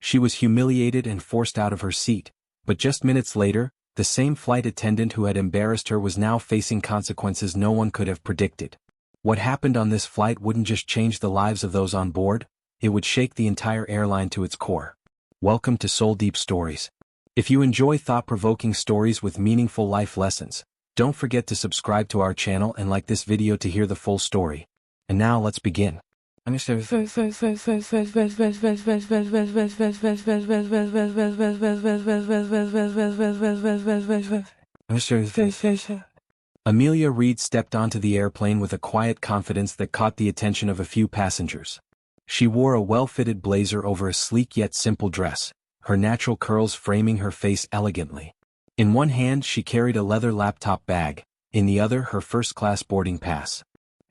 She was humiliated and forced out of her seat, but just minutes later, the same flight attendant who had embarrassed her was now facing consequences no one could have predicted. What happened on this flight wouldn't just change the lives of those on board, it would shake the entire airline to its core. Welcome to Soul Deep Stories. If you enjoy thought-provoking stories with meaningful life lessons, don't forget to subscribe to our channel and like this video to hear the full story. And now let's begin. Amelia Reed stepped onto the airplane with a quiet confidence that caught the attention of a few passengers. She wore a well-fitted blazer over a sleek yet simple dress, her natural curls framing her face elegantly. In one hand she carried a leather laptop bag, in the other her first-class boarding pass.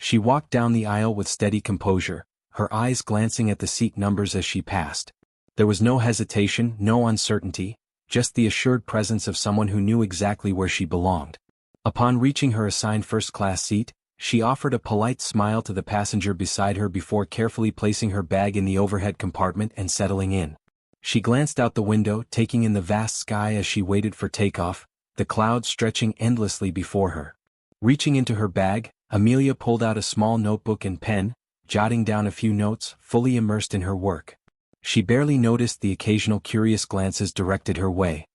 She walked down the aisle with steady composure, her eyes glancing at the seat numbers as she passed. There was no hesitation, no uncertainty, just the assured presence of someone who knew exactly where she belonged. Upon reaching her assigned first-class seat, she offered a polite smile to the passenger beside her before carefully placing her bag in the overhead compartment and settling in. She glanced out the window, taking in the vast sky as she waited for takeoff, the clouds stretching endlessly before her. Reaching into her bag, Amelia pulled out a small notebook and pen, jotting down a few notes, fully immersed in her work. She barely noticed the occasional curious glances directed her way.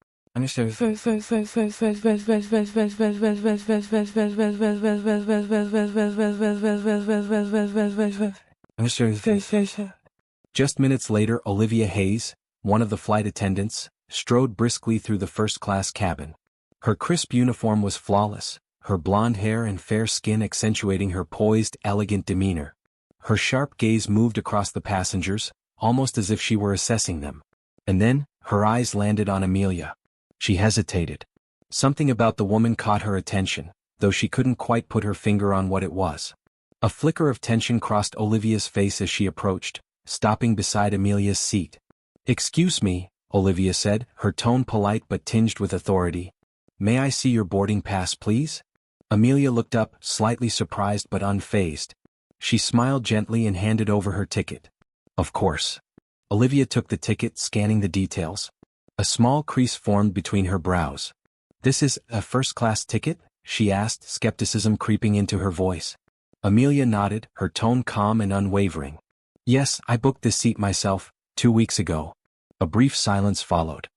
Just minutes later, Olivia Hayes, one of the flight attendants, strode briskly through the first-class cabin. Her crisp uniform was flawless, her blonde hair and fair skin accentuating her poised, elegant demeanor. Her sharp gaze moved across the passengers, almost as if she were assessing them. And then, her eyes landed on Amelia. She hesitated. Something about the woman caught her attention, though she couldn't quite put her finger on what it was. A flicker of tension crossed Olivia's face as she approached, stopping beside Amelia's seat. "Excuse me," Olivia said, her tone polite but tinged with authority. "May I see your boarding pass, please?" Amelia looked up, slightly surprised but unfazed. She smiled gently and handed over her ticket. "Of course." Olivia took the ticket, scanning the details. A small crease formed between her brows. "This is a first-class ticket?" she asked, skepticism creeping into her voice. Amelia nodded, her tone calm and unwavering. "Yes, I booked this seat myself, 2 weeks ago." A brief silence followed.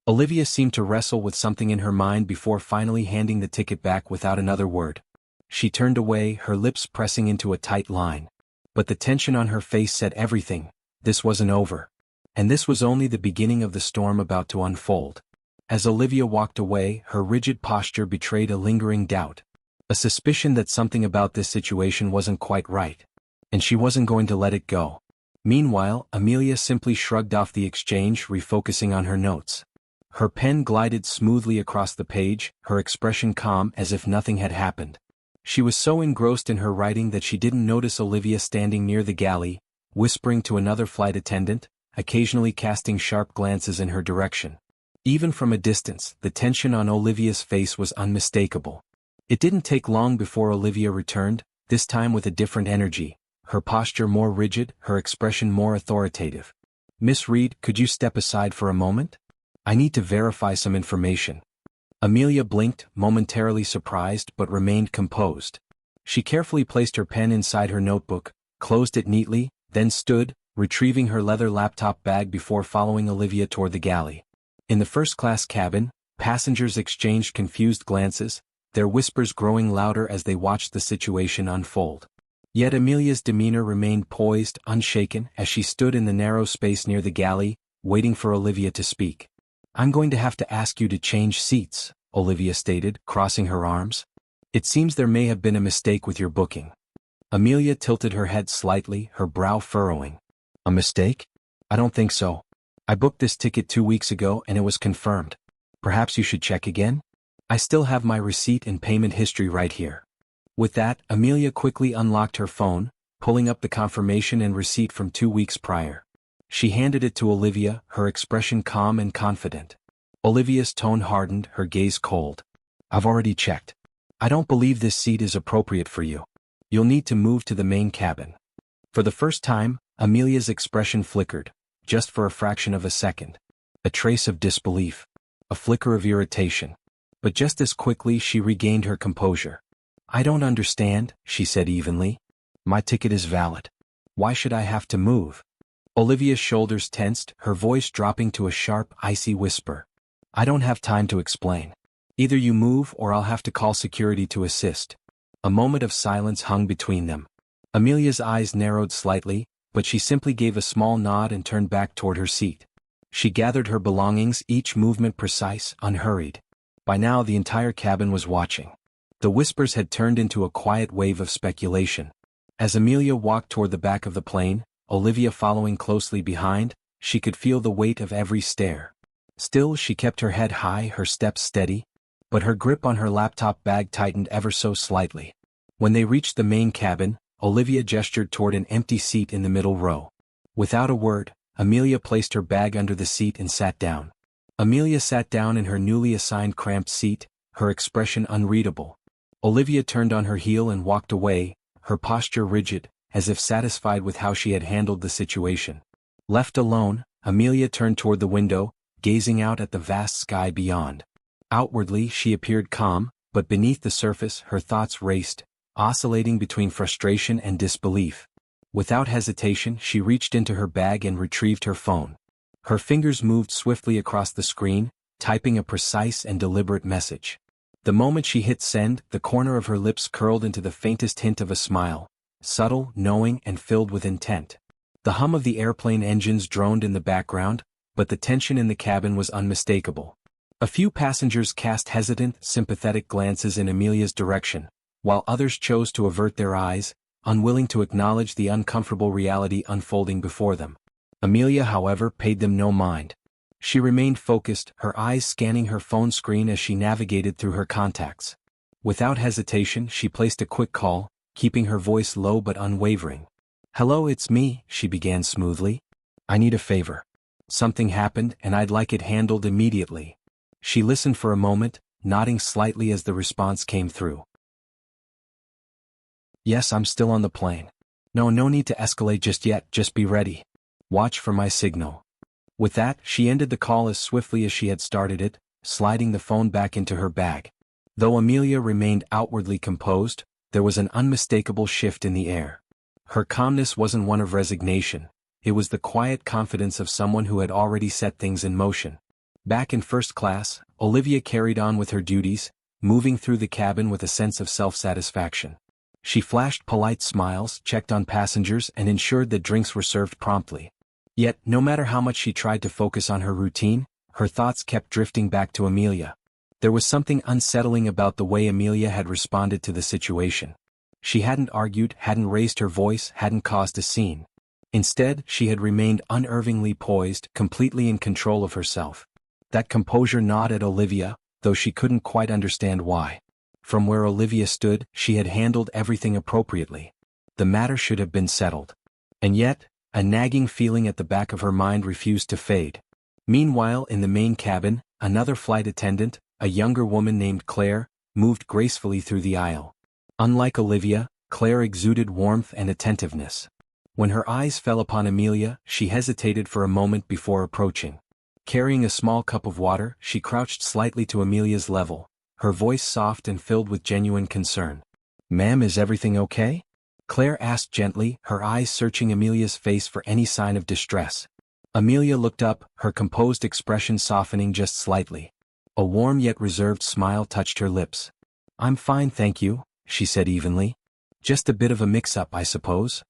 Olivia seemed to wrestle with something in her mind before finally handing the ticket back without another word. She turned away, her lips pressing into a tight line. But the tension on her face said everything. This wasn't over. And this was only the beginning of the storm about to unfold. As Olivia walked away, her rigid posture betrayed a lingering doubt. A suspicion that something about this situation wasn't quite right. And she wasn't going to let it go. Meanwhile, Amelia simply shrugged off the exchange, refocusing on her notes. Her pen glided smoothly across the page, her expression calm as if nothing had happened. She was so engrossed in her writing that she didn't notice Olivia standing near the galley, whispering to another flight attendant, occasionally casting sharp glances in her direction. Even from a distance, the tension on Olivia's face was unmistakable. It didn't take long before Olivia returned, this time with a different energy, her posture more rigid, her expression more authoritative. "Miss Reed, could you step aside for a moment? I need to verify some information." Amelia blinked, momentarily surprised but remained composed. She carefully placed her pen inside her notebook, closed it neatly, then stood, retrieving her leather laptop bag before following Olivia toward the galley. In the first-class cabin, passengers exchanged confused glances, their whispers growing louder as they watched the situation unfold. Yet Amelia's demeanor remained poised, unshaken, as she stood in the narrow space near the galley, waiting for Olivia to speak. "I'm going to have to ask you to change seats," Olivia stated, crossing her arms. "It seems there may have been a mistake with your booking." Amelia tilted her head slightly, her brow furrowing. "A mistake? I don't think so. I booked this ticket 2 weeks ago and it was confirmed. Perhaps you should check again? I still have my receipt and payment history right here." With that, Amelia quickly unlocked her phone, pulling up the confirmation and receipt from 2 weeks prior. She handed it to Olivia, her expression calm and confident. Olivia's tone hardened, her gaze cold. "I've already checked. I don't believe this seat is appropriate for you. You'll need to move to the main cabin." For the first time, Amelia's expression flickered, just for a fraction of a second. A trace of disbelief. A flicker of irritation. But just as quickly she regained her composure. "I don't understand," she said evenly. "My ticket is valid. Why should I have to move?" Olivia's shoulders tensed, her voice dropping to a sharp, icy whisper. "I don't have time to explain. Either you move or I'll have to call security to assist." A moment of silence hung between them. Amelia's eyes narrowed slightly, but she simply gave a small nod and turned back toward her seat. She gathered her belongings, each movement precise, unhurried. By now the entire cabin was watching. The whispers had turned into a quiet wave of speculation. As Amelia walked toward the back of the plane, Olivia following closely behind, she could feel the weight of every stare. Still she kept her head high, her steps steady, but her grip on her laptop bag tightened ever so slightly. When they reached the main cabin, Olivia gestured toward an empty seat in the middle row. Without a word, Amelia placed her bag under the seat and sat down. Amelia sat down in her newly assigned cramped seat, her expression unreadable. Olivia turned on her heel and walked away, her posture rigid, as if satisfied with how she had handled the situation. Left alone, Amelia turned toward the window, gazing out at the vast sky beyond. Outwardly she appeared calm, but beneath the surface her thoughts raced, oscillating between frustration and disbelief. Without hesitation she reached into her bag and retrieved her phone. Her fingers moved swiftly across the screen, typing a precise and deliberate message. The moment she hit send, the corner of her lips curled into the faintest hint of a smile, subtle, knowing, and filled with intent. The hum of the airplane engines droned in the background, but the tension in the cabin was unmistakable. A few passengers cast hesitant, sympathetic glances in Amelia's direction, while others chose to avert their eyes, unwilling to acknowledge the uncomfortable reality unfolding before them. Amelia, however, paid them no mind. She remained focused, her eyes scanning her phone screen as she navigated through her contacts. Without hesitation, she placed a quick call, keeping her voice low but unwavering. "Hello, it's me," she began smoothly. "I need a favor. Something happened and I'd like it handled immediately." She listened for a moment, nodding slightly as the response came through. "Yes, I'm still on the plane. No need to escalate just yet, just be ready. Watch for my signal." With that, she ended the call as swiftly as she had started it, sliding the phone back into her bag. Though Amelia remained outwardly composed, there was an unmistakable shift in the air. Her calmness wasn't one of resignation, it was the quiet confidence of someone who had already set things in motion. Back in first class, Olivia carried on with her duties, moving through the cabin with a sense of self-satisfaction. She flashed polite smiles, checked on passengers, and ensured that drinks were served promptly. Yet, no matter how much she tried to focus on her routine, her thoughts kept drifting back to Amelia. There was something unsettling about the way Amelia had responded to the situation. She hadn't argued, hadn't raised her voice, hadn't caused a scene. Instead, she had remained unervingly poised, completely in control of herself. That composure gnawed at Olivia, though she couldn't quite understand why. From where Olivia stood, she had handled everything appropriately. The matter should have been settled. And yet, a nagging feeling at the back of her mind refused to fade. Meanwhile, in the main cabin, another flight attendant, a younger woman named Claire, moved gracefully through the aisle. Unlike Olivia, Claire exuded warmth and attentiveness. When her eyes fell upon Amelia, she hesitated for a moment before approaching. Carrying a small cup of water, she crouched slightly to Amelia's level, her voice soft and filled with genuine concern. "Ma'am, is everything okay?" Claire asked gently, her eyes searching Amelia's face for any sign of distress. Amelia looked up, her composed expression softening just slightly. A warm yet reserved smile touched her lips. "I'm fine, thank you," she said evenly. "Just a bit of a mix-up, I suppose."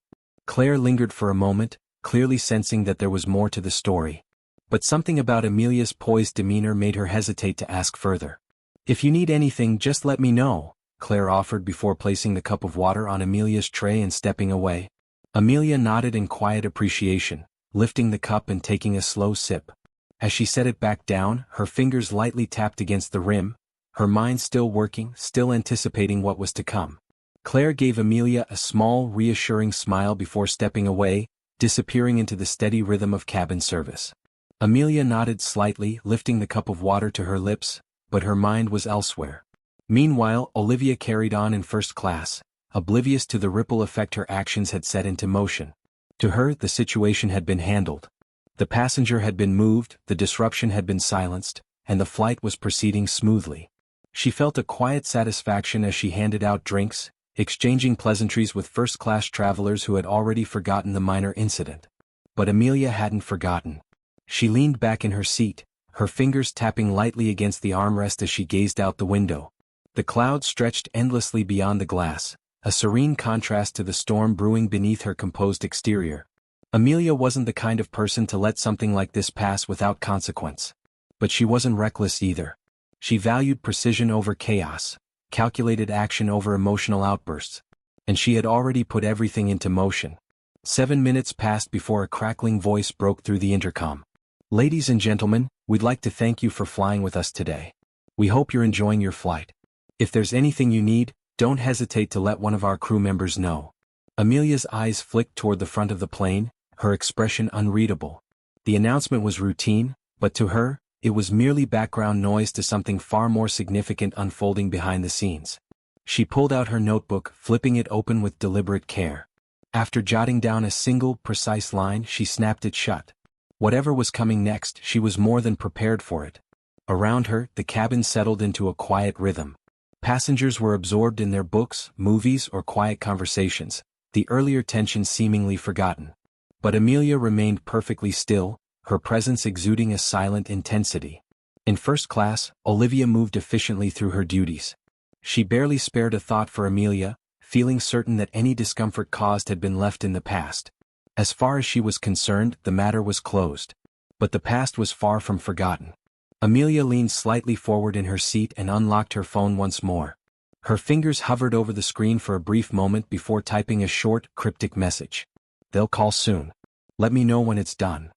Claire lingered for a moment, clearly sensing that there was more to the story. But something about Amelia's poised demeanor made her hesitate to ask further. "If you need anything, just let me know," Claire offered before placing the cup of water on Amelia's tray and stepping away. Amelia nodded in quiet appreciation, lifting the cup and taking a slow sip. As she set it back down, her fingers lightly tapped against the rim, her mind still working, still anticipating what was to come. Claire gave Amelia a small, reassuring smile before stepping away, disappearing into the steady rhythm of cabin service. Amelia nodded slightly, lifting the cup of water to her lips, but her mind was elsewhere. Meanwhile, Olivia carried on in first class, oblivious to the ripple effect her actions had set into motion. To her, the situation had been handled. The passenger had been moved, the disruption had been silenced, and the flight was proceeding smoothly. She felt a quiet satisfaction as she handed out drinks, exchanging pleasantries with first-class travelers who had already forgotten the minor incident. But Amelia hadn't forgotten. She leaned back in her seat, her fingers tapping lightly against the armrest as she gazed out the window. The clouds stretched endlessly beyond the glass, a serene contrast to the storm brewing beneath her composed exterior. Amelia wasn't the kind of person to let something like this pass without consequence. But she wasn't reckless either. She valued precision over chaos, calculated action over emotional outbursts. And she had already put everything into motion. 7 minutes passed before a crackling voice broke through the intercom. "Ladies and gentlemen, we'd like to thank you for flying with us today. We hope you're enjoying your flight. If there's anything you need, don't hesitate to let one of our crew members know." Amelia's eyes flicked toward the front of the plane, her expression unreadable. The announcement was routine, but to her, it was merely background noise to something far more significant unfolding behind the scenes. She pulled out her notebook, flipping it open with deliberate care. After jotting down a single, precise line, she snapped it shut. Whatever was coming next, she was more than prepared for it. Around her, the cabin settled into a quiet rhythm. Passengers were absorbed in their books, movies, or quiet conversations, the earlier tension seemingly forgotten. But Amelia remained perfectly still, her presence exuding a silent intensity. In first class, Olivia moved efficiently through her duties. She barely spared a thought for Amelia, feeling certain that any discomfort caused had been left in the past. As far as she was concerned, the matter was closed. But the past was far from forgotten. Amelia leaned slightly forward in her seat and unlocked her phone once more. Her fingers hovered over the screen for a brief moment before typing a short, cryptic message. "They'll call soon. Let me know when it's done."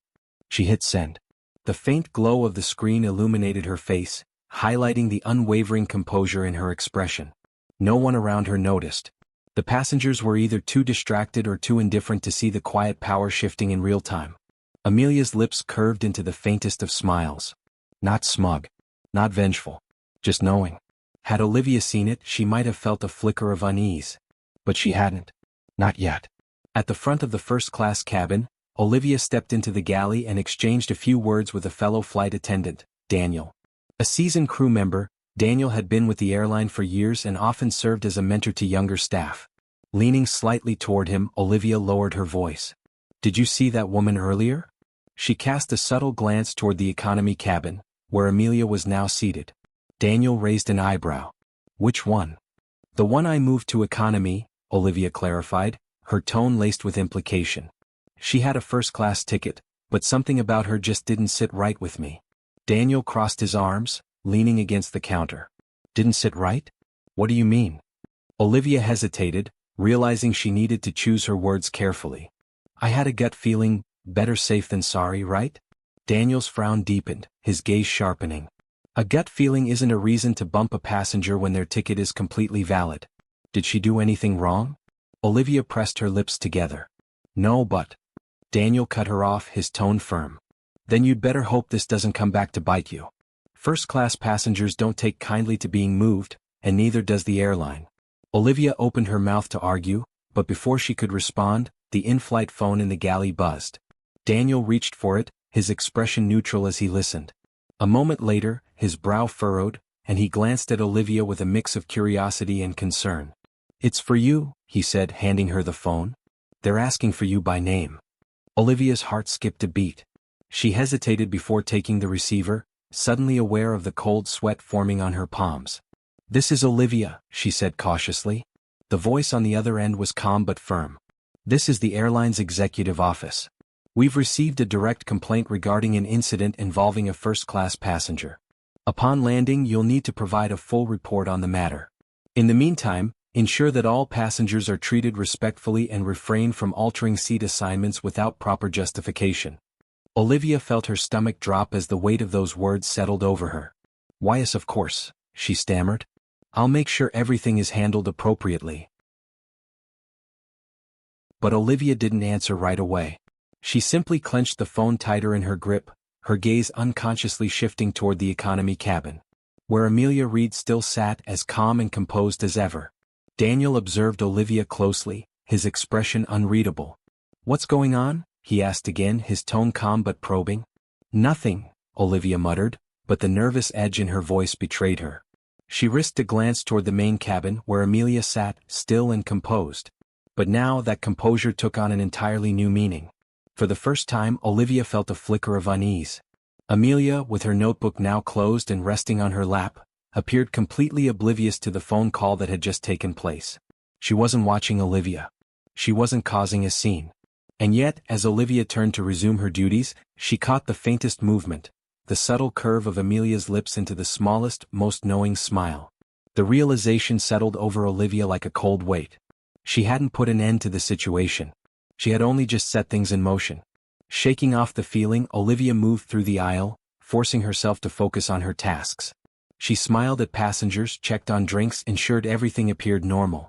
She hit send. The faint glow of the screen illuminated her face, highlighting the unwavering composure in her expression. No one around her noticed. The passengers were either too distracted or too indifferent to see the quiet power shifting in real time. Amelia's lips curved into the faintest of smiles. Not smug. Not vengeful. Just knowing. Had Olivia seen it, she might have felt a flicker of unease. But she hadn't. Not yet. At the front of the first-class cabin, Olivia stepped into the galley and exchanged a few words with a fellow flight attendant, Daniel. A seasoned crew member, Daniel had been with the airline for years and often served as a mentor to younger staff. Leaning slightly toward him, Olivia lowered her voice. "Did you see that woman earlier?" She cast a subtle glance toward the economy cabin, where Amelia was now seated. Daniel raised an eyebrow. "Which one?" "The one I moved to economy," Olivia clarified, her tone laced with implication. "She had a first-class ticket, but something about her just didn't sit right with me." Daniel crossed his arms, leaning against the counter. "Didn't sit right? What do you mean?" Olivia hesitated, realizing she needed to choose her words carefully. "I had a gut feeling, better safe than sorry, right?" Daniel's frown deepened, his gaze sharpening. "A gut feeling isn't a reason to bump a passenger when their ticket is completely valid. Did she do anything wrong?" Olivia pressed her lips together. "No, but..." Daniel cut her off, his tone firm. "Then you'd better hope this doesn't come back to bite you. First-class passengers don't take kindly to being moved, and neither does the airline." Olivia opened her mouth to argue, but before she could respond, the in-flight phone in the galley buzzed. Daniel reached for it, his expression neutral as he listened. A moment later, his brow furrowed, and he glanced at Olivia with a mix of curiosity and concern. "It's for you," he said, handing her the phone. "They're asking for you by name." Olivia's heart skipped a beat. She hesitated before taking the receiver, suddenly aware of the cold sweat forming on her palms. "This is Olivia," she said cautiously. The voice on the other end was calm but firm. "This is the airline's executive office. We've received a direct complaint regarding an incident involving a first-class passenger. Upon landing, you'll need to provide a full report on the matter. In the meantime, ensure that all passengers are treated respectfully and refrain from altering seat assignments without proper justification." Olivia felt her stomach drop as the weight of those words settled over her. "Why, yes, of course," she stammered. "I'll make sure everything is handled appropriately." But Olivia didn't answer right away. She simply clenched the phone tighter in her grip, her gaze unconsciously shifting toward the economy cabin, where Amelia Reed still sat as calm and composed as ever. Daniel observed Olivia closely, his expression unreadable. "What's going on?" he asked again, his tone calm but probing. Nothing, Olivia muttered, but the nervous edge in her voice betrayed her. She risked a glance toward the main cabin where Amelia sat, still and composed. But now that composure took on an entirely new meaning. For the first time, Olivia felt a flicker of unease. Amelia, with her notebook now closed and resting on her lap, appeared completely oblivious to the phone call that had just taken place. She wasn't watching Olivia. She wasn't causing a scene. And yet, as Olivia turned to resume her duties, she caught the faintest movement, the subtle curve of Amelia's lips into the smallest, most knowing smile. The realization settled over Olivia like a cold weight. She hadn't put an end to the situation. She had only just set things in motion. Shaking off the feeling, Olivia moved through the aisle, forcing herself to focus on her tasks. She smiled at passengers, checked on drinks, ensured everything appeared normal.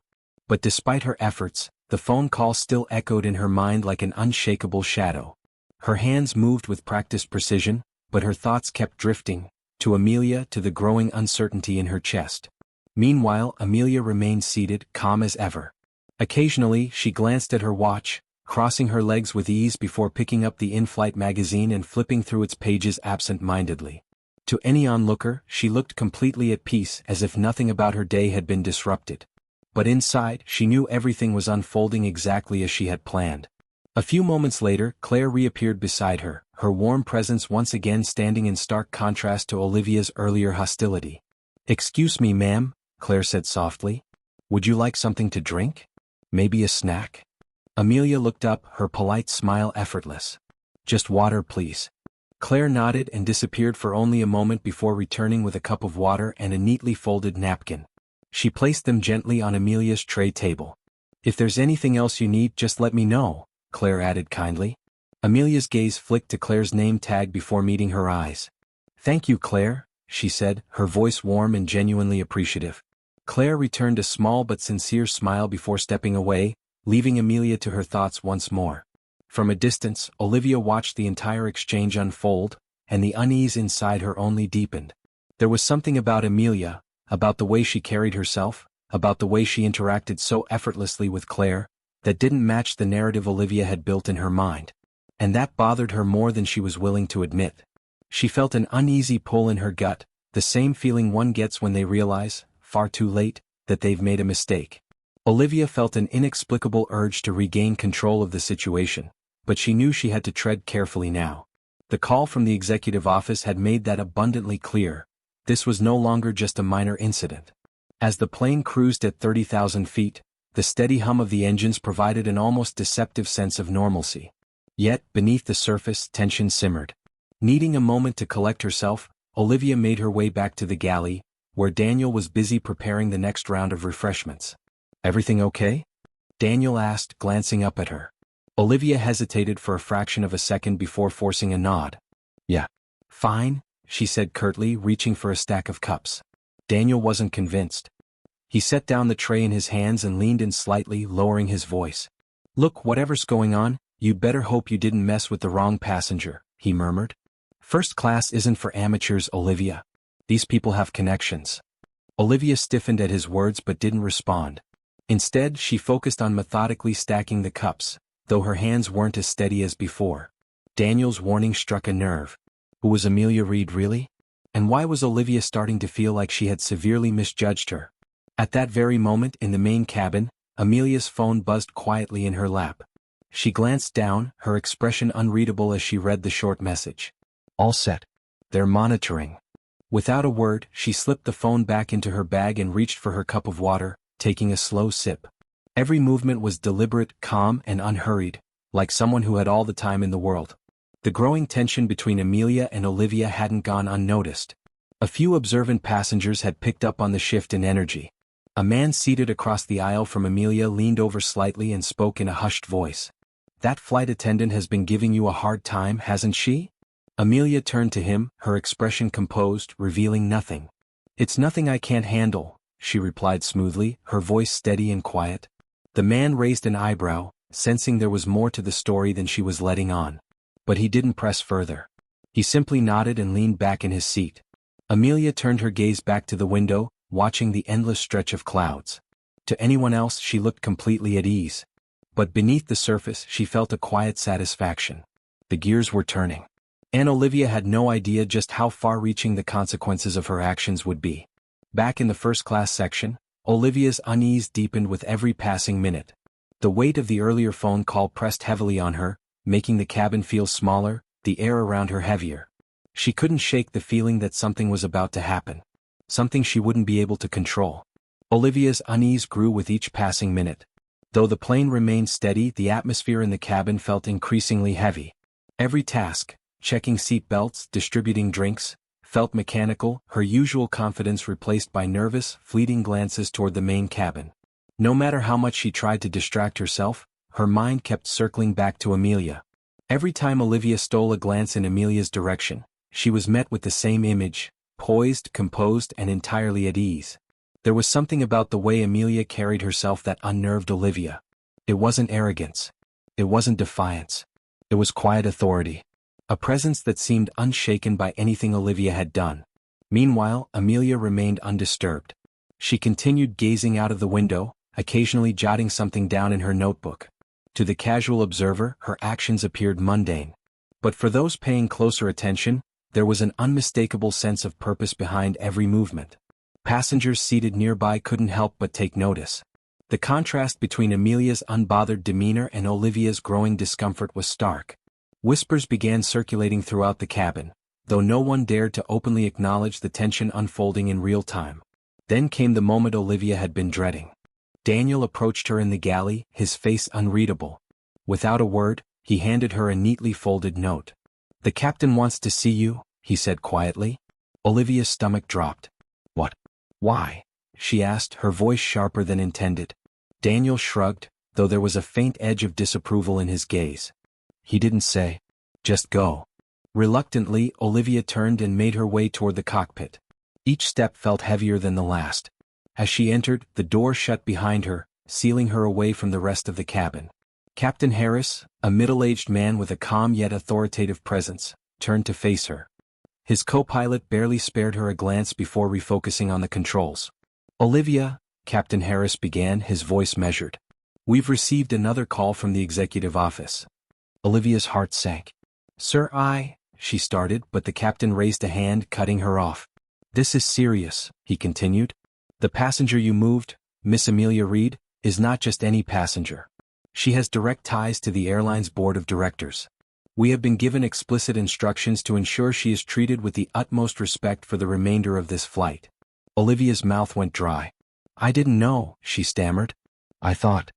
But despite her efforts, the phone call still echoed in her mind like an unshakable shadow. Her hands moved with practiced precision, but her thoughts kept drifting, to Amelia, to the growing uncertainty in her chest. Meanwhile, Amelia remained seated, calm as ever. Occasionally, she glanced at her watch, crossing her legs with ease before picking up the in-flight magazine and flipping through its pages absent-mindedly. To any onlooker, she looked completely at peace, as if nothing about her day had been disrupted. But inside, she knew everything was unfolding exactly as she had planned. A few moments later, Claire reappeared beside her, her warm presence once again standing in stark contrast to Olivia's earlier hostility. "Excuse me, ma'am," Claire said softly. "Would you like something to drink? Maybe a snack?" Amelia looked up, her polite smile effortless. "Just water, please." Claire nodded and disappeared for only a moment before returning with a cup of water and a neatly folded napkin. She placed them gently on Amelia's tray table. "If there's anything else you need, just let me know," Claire added kindly. Amelia's gaze flicked to Claire's name tag before meeting her eyes. "Thank you, Claire," she said, her voice warm and genuinely appreciative. Claire returned a small but sincere smile before stepping away, leaving Amelia to her thoughts once more. From a distance, Olivia watched the entire exchange unfold, and the unease inside her only deepened. There was something about Amelia, about the way she carried herself, about the way she interacted so effortlessly with Claire, that didn't match the narrative Olivia had built in her mind. And that bothered her more than she was willing to admit. She felt an uneasy pull in her gut, the same feeling one gets when they realize, far too late, that they've made a mistake. Olivia felt an inexplicable urge to regain control of the situation, but she knew she had to tread carefully now. The call from the executive office had made that abundantly clear. This was no longer just a minor incident. As the plane cruised at 30,000 feet, the steady hum of the engines provided an almost deceptive sense of normalcy. Yet, beneath the surface, tension simmered. Needing a moment to collect herself, Olivia made her way back to the galley, where Daniel was busy preparing the next round of refreshments. "Everything okay?" Daniel asked, glancing up at her. Olivia hesitated for a fraction of a second before forcing a nod. "Yeah. Fine," she said curtly, reaching for a stack of cups. Daniel wasn't convinced. He set down the tray in his hands and leaned in slightly, lowering his voice. "Look, whatever's going on, you'd better hope you didn't mess with the wrong passenger," he murmured. "First class isn't for amateurs, Olivia. These people have connections." Olivia stiffened at his words but didn't respond. Instead, she focused on methodically stacking the cups, though her hands weren't as steady as before. Daniel's warning struck a nerve. Who was Amelia Reed really? And why was Olivia starting to feel like she had severely misjudged her? At that very moment in the main cabin, Amelia's phone buzzed quietly in her lap. She glanced down, her expression unreadable as she read the short message. "All set. They're monitoring." Without a word, she slipped the phone back into her bag and reached for her cup of water, taking a slow sip. Every movement was deliberate, calm, and unhurried, like someone who had all the time in the world. The growing tension between Amelia and Olivia hadn't gone unnoticed. A few observant passengers had picked up on the shift in energy. A man seated across the aisle from Amelia leaned over slightly and spoke in a hushed voice. "That flight attendant has been giving you a hard time, hasn't she?" Amelia turned to him, her expression composed, revealing nothing. "It's nothing I can't handle," she replied smoothly, her voice steady and quiet. The man raised an eyebrow, sensing there was more to the story than she was letting on. But he didn't press further. He simply nodded and leaned back in his seat. Amelia turned her gaze back to the window, watching the endless stretch of clouds. To anyone else she looked completely at ease. But beneath the surface she felt a quiet satisfaction. The gears were turning. And Olivia had no idea just how far-reaching the consequences of her actions would be. Back in the first-class section, Olivia's unease deepened with every passing minute. The weight of the earlier phone call pressed heavily on her, making the cabin feel smaller, the air around her heavier. She couldn't shake the feeling that something was about to happen. Something she wouldn't be able to control. Olivia's unease grew with each passing minute. Though the plane remained steady, the atmosphere in the cabin felt increasingly heavy. Every task, checking seat belts, distributing drinks, felt mechanical, her usual confidence replaced by nervous, fleeting glances toward the main cabin. No matter how much she tried to distract herself, her mind kept circling back to Amelia. Every time Olivia stole a glance in Amelia's direction, she was met with the same image, poised, composed, and entirely at ease. There was something about the way Amelia carried herself that unnerved Olivia. It wasn't arrogance. It wasn't defiance. It was quiet authority. A presence that seemed unshaken by anything Olivia had done. Meanwhile, Amelia remained undisturbed. She continued gazing out of the window, occasionally jotting something down in her notebook. To the casual observer, her actions appeared mundane. But for those paying closer attention, there was an unmistakable sense of purpose behind every movement. Passengers seated nearby couldn't help but take notice. The contrast between Amelia's unbothered demeanor and Olivia's growing discomfort was stark. Whispers began circulating throughout the cabin, though no one dared to openly acknowledge the tension unfolding in real time. Then came the moment Olivia had been dreading. Daniel approached her in the galley, his face unreadable. Without a word, he handed her a neatly folded note. "The captain wants to see you," he said quietly. Olivia's stomach dropped. "What? Why?" she asked, her voice sharper than intended. Daniel shrugged, though there was a faint edge of disapproval in his gaze. "He didn't say. Just go." Reluctantly, Olivia turned and made her way toward the cockpit. Each step felt heavier than the last. As she entered, the door shut behind her, sealing her away from the rest of the cabin. Captain Harris, a middle-aged man with a calm yet authoritative presence, turned to face her. His co-pilot barely spared her a glance before refocusing on the controls. "Olivia," Captain Harris began, his voice measured. "We've received another call from the executive office." Olivia's heart sank. "Sir, she started, but the captain raised a hand, cutting her off. "This is serious," he continued. "The passenger you moved, Miss Amelia Reed, is not just any passenger. She has direct ties to the airline's board of directors. We have been given explicit instructions to ensure she is treated with the utmost respect for the remainder of this flight." Olivia's mouth went dry. "I didn't know," she stammered. "I thought."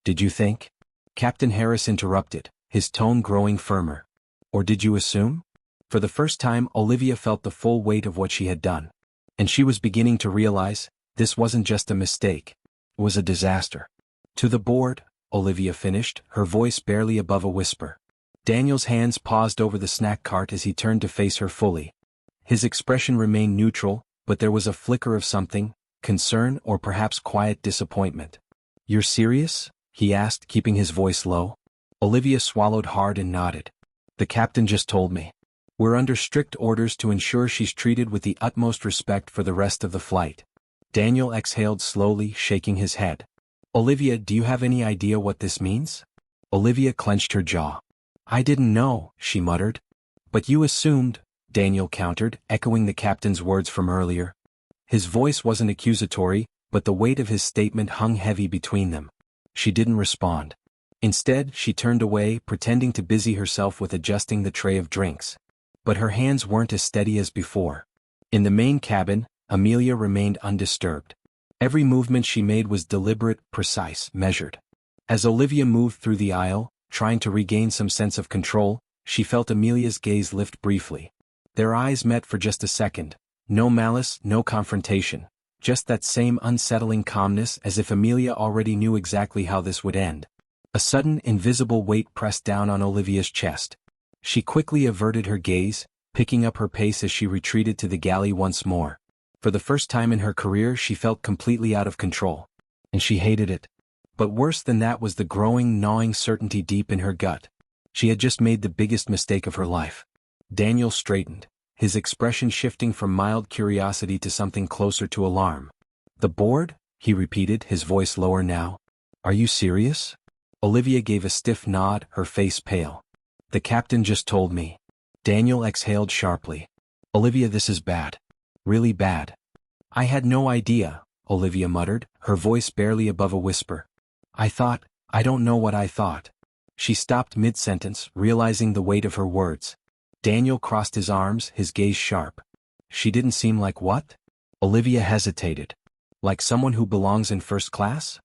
"Did you think?" Captain Harris interrupted, his tone growing firmer. "Or did you assume?" For the first time, Olivia felt the full weight of what she had done. And she was beginning to realize, this wasn't just a mistake. It was a disaster. "To the board," Olivia finished, her voice barely above a whisper. Daniel's hands paused over the snack cart as he turned to face her fully. His expression remained neutral, but there was a flicker of something, concern or perhaps quiet disappointment. "You're serious?" he asked, keeping his voice low. Olivia swallowed hard and nodded. "The captain just told me. We're under strict orders to ensure she's treated with the utmost respect for the rest of the flight." Daniel exhaled slowly, shaking his head. "Olivia, do you have any idea what this means?" Olivia clenched her jaw. "I didn't know," she muttered. "But you assumed," Daniel countered, echoing the captain's words from earlier. His voice wasn't accusatory, but the weight of his statement hung heavy between them. She didn't respond. Instead, she turned away, pretending to busy herself with adjusting the tray of drinks. But her hands weren't as steady as before. In the main cabin, Amelia remained undisturbed. Every movement she made was deliberate, precise, measured. As Olivia moved through the aisle, trying to regain some sense of control, she felt Amelia's gaze lift briefly. Their eyes met for just a second. No malice, no confrontation. Just that same unsettling calmness, as if Amelia already knew exactly how this would end. A sudden, invisible weight pressed down on Olivia's chest. She quickly averted her gaze, picking up her pace as she retreated to the galley once more. For the first time in her career, she felt completely out of control. And she hated it. But worse than that was the growing, gnawing certainty deep in her gut. She had just made the biggest mistake of her life. Daniel straightened, his expression shifting from mild curiosity to something closer to alarm. "The board?" he repeated, his voice lower now. "Are you serious?" Olivia gave a stiff nod, her face pale. The captain just told me. Daniel exhaled sharply. Olivia, this is bad. Really bad. I had no idea, Olivia muttered, her voice barely above a whisper. I don't know what I thought. She stopped mid-sentence, realizing the weight of her words. Daniel crossed his arms, his gaze sharp. She didn't seem like what? Olivia hesitated. Like someone who belongs in first class?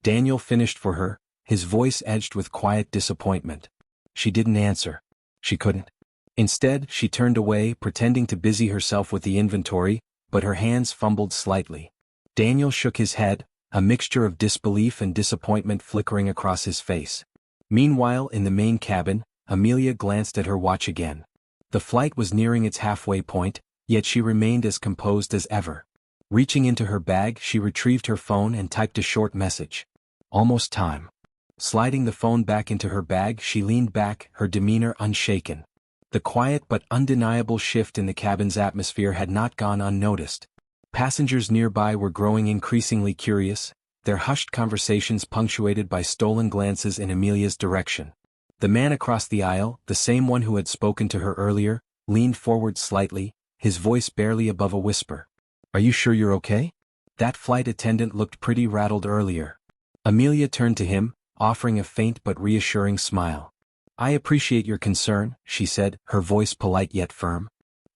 Daniel finished for her, his voice edged with quiet disappointment. She didn't answer. She couldn't. Instead, she turned away, pretending to busy herself with the inventory, but her hands fumbled slightly. Daniel shook his head, a mixture of disbelief and disappointment flickering across his face. Meanwhile, in the main cabin, Amelia glanced at her watch again. The flight was nearing its halfway point, yet she remained as composed as ever. Reaching into her bag, she retrieved her phone and typed a short message. Almost time. Sliding the phone back into her bag, she leaned back, her demeanor unshaken. The quiet but undeniable shift in the cabin's atmosphere had not gone unnoticed. Passengers nearby were growing increasingly curious, their hushed conversations punctuated by stolen glances in Amelia's direction. The man across the aisle, the same one who had spoken to her earlier, leaned forward slightly, his voice barely above a whisper. Are you sure you're okay? That flight attendant looked pretty rattled earlier. Amelia turned to him, offering a faint but reassuring smile. I appreciate your concern, she said, her voice polite yet firm.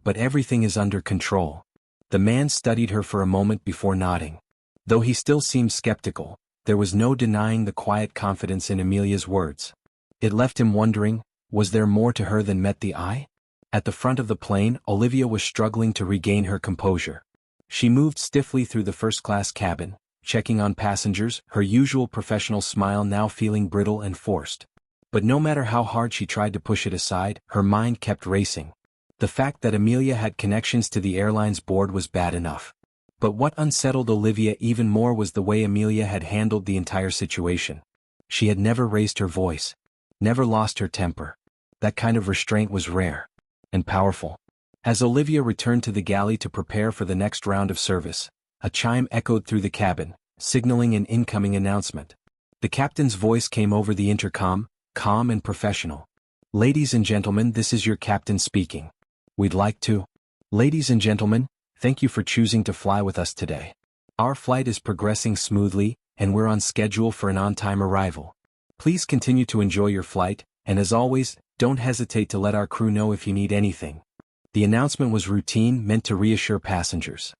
But everything is under control. The man studied her for a moment before nodding. Though he still seemed skeptical, there was no denying the quiet confidence in Amelia's words. It left him wondering, was there more to her than met the eye? At the front of the plane, Olivia was struggling to regain her composure. She moved stiffly through the first-class cabin, checking on passengers, her usual professional smile now feeling brittle and forced. But no matter how hard she tried to push it aside, her mind kept racing. The fact that Amelia had connections to the airline's board was bad enough. But what unsettled Olivia even more was the way Amelia had handled the entire situation. She had never raised her voice, never lost her temper. That kind of restraint was rare and powerful. As Olivia returned to the galley to prepare for the next round of service, a chime echoed through the cabin, signaling an incoming announcement. The captain's voice came over the intercom, calm and professional. Ladies and gentlemen, this is your captain speaking. We'd like to. Ladies and gentlemen, thank you for choosing to fly with us today. Our flight is progressing smoothly, and we're on schedule for an on-time arrival. Please continue to enjoy your flight, and as always, don't hesitate to let our crew know if you need anything. The announcement was routine, meant to reassure passengers.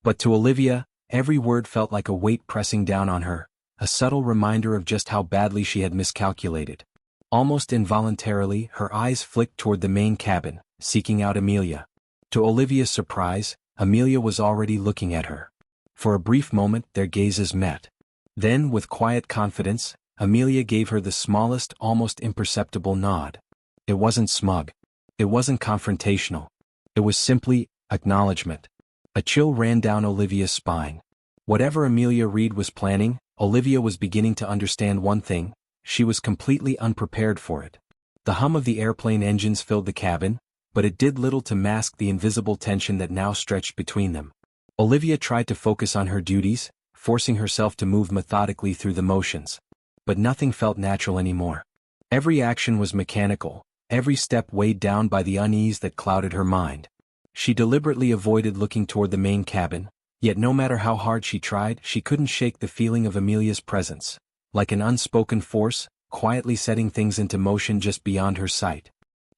But to Olivia, every word felt like a weight pressing down on her, a subtle reminder of just how badly she had miscalculated. Almost involuntarily, her eyes flicked toward the main cabin, seeking out Amelia. To Olivia's surprise, Amelia was already looking at her. For a brief moment, their gazes met. Then, with quiet confidence, Amelia gave her the smallest, almost imperceptible nod. It wasn't smug. It wasn't confrontational. It was simply acknowledgement. A chill ran down Olivia's spine. Whatever Amelia Reed was planning, Olivia was beginning to understand one thing: she was completely unprepared for it. The hum of the airplane engines filled the cabin, but it did little to mask the invisible tension that now stretched between them. Olivia tried to focus on her duties, forcing herself to move methodically through the motions. But nothing felt natural anymore. Every action was mechanical, every step weighed down by the unease that clouded her mind. She deliberately avoided looking toward the main cabin, yet no matter how hard she tried, she couldn't shake the feeling of Amelia's presence, like an unspoken force, quietly setting things into motion just beyond her sight.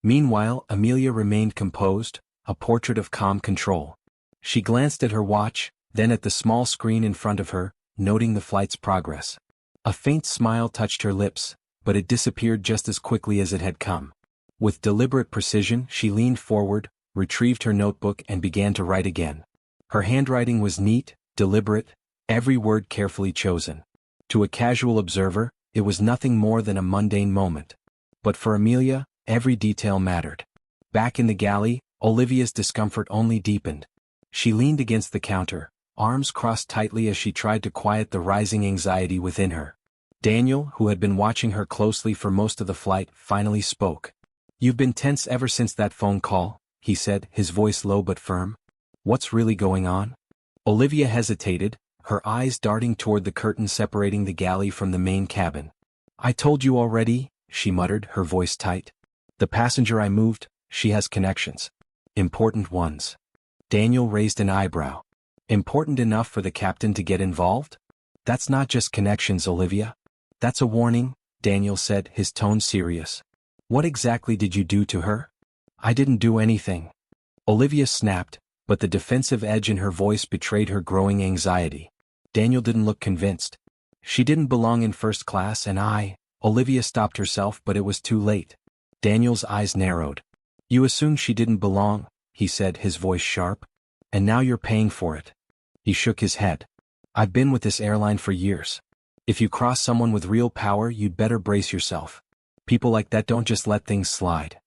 Meanwhile, Amelia remained composed, a portrait of calm control. She glanced at her watch, then at the small screen in front of her, noting the flight's progress. A faint smile touched her lips, but it disappeared just as quickly as it had come. With deliberate precision, she leaned forward, retrieved her notebook and began to write again. Her handwriting was neat, deliberate, every word carefully chosen. To a casual observer, it was nothing more than a mundane moment. But for Amelia, every detail mattered. Back in the galley, Olivia's discomfort only deepened. She leaned against the counter, arms crossed tightly as she tried to quiet the rising anxiety within her. Daniel, who had been watching her closely for most of the flight, finally spoke. "You've been tense ever since that phone call," he said, his voice low but firm. "What's really going on?" Olivia hesitated, her eyes darting toward the curtain separating the galley from the main cabin. I told you already, she muttered, her voice tight. The passenger I moved, she has connections. Important ones. Daniel raised an eyebrow. Important enough for the captain to get involved? That's not just connections, Olivia. That's a warning, Daniel said, his tone serious. What exactly did you do to her? I didn't do anything. Olivia snapped, but the defensive edge in her voice betrayed her growing anxiety. Daniel didn't look convinced. She didn't belong in first class and Olivia stopped herself, but it was too late. Daniel's eyes narrowed. You assumed she didn't belong, he said, his voice sharp. And now you're paying for it. He shook his head. I've been with this airline for years. If you cross someone with real power, you'd better brace yourself. People like that don't just let things slide.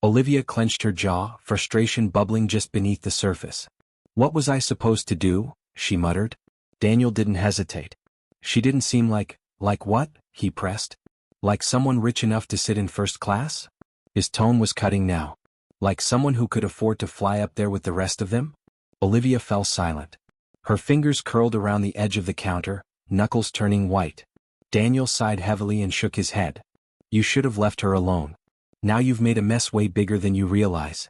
Olivia clenched her jaw, frustration bubbling just beneath the surface. What was I supposed to do? She muttered. Daniel didn't hesitate. She didn't seem like what? He pressed. Like someone rich enough to sit in first class? His tone was cutting now. Like someone who could afford to fly up there with the rest of them? Olivia fell silent. Her fingers curled around the edge of the counter, knuckles turning white. Daniel sighed heavily and shook his head. You should have left her alone. Now you've made a mess way bigger than you realize.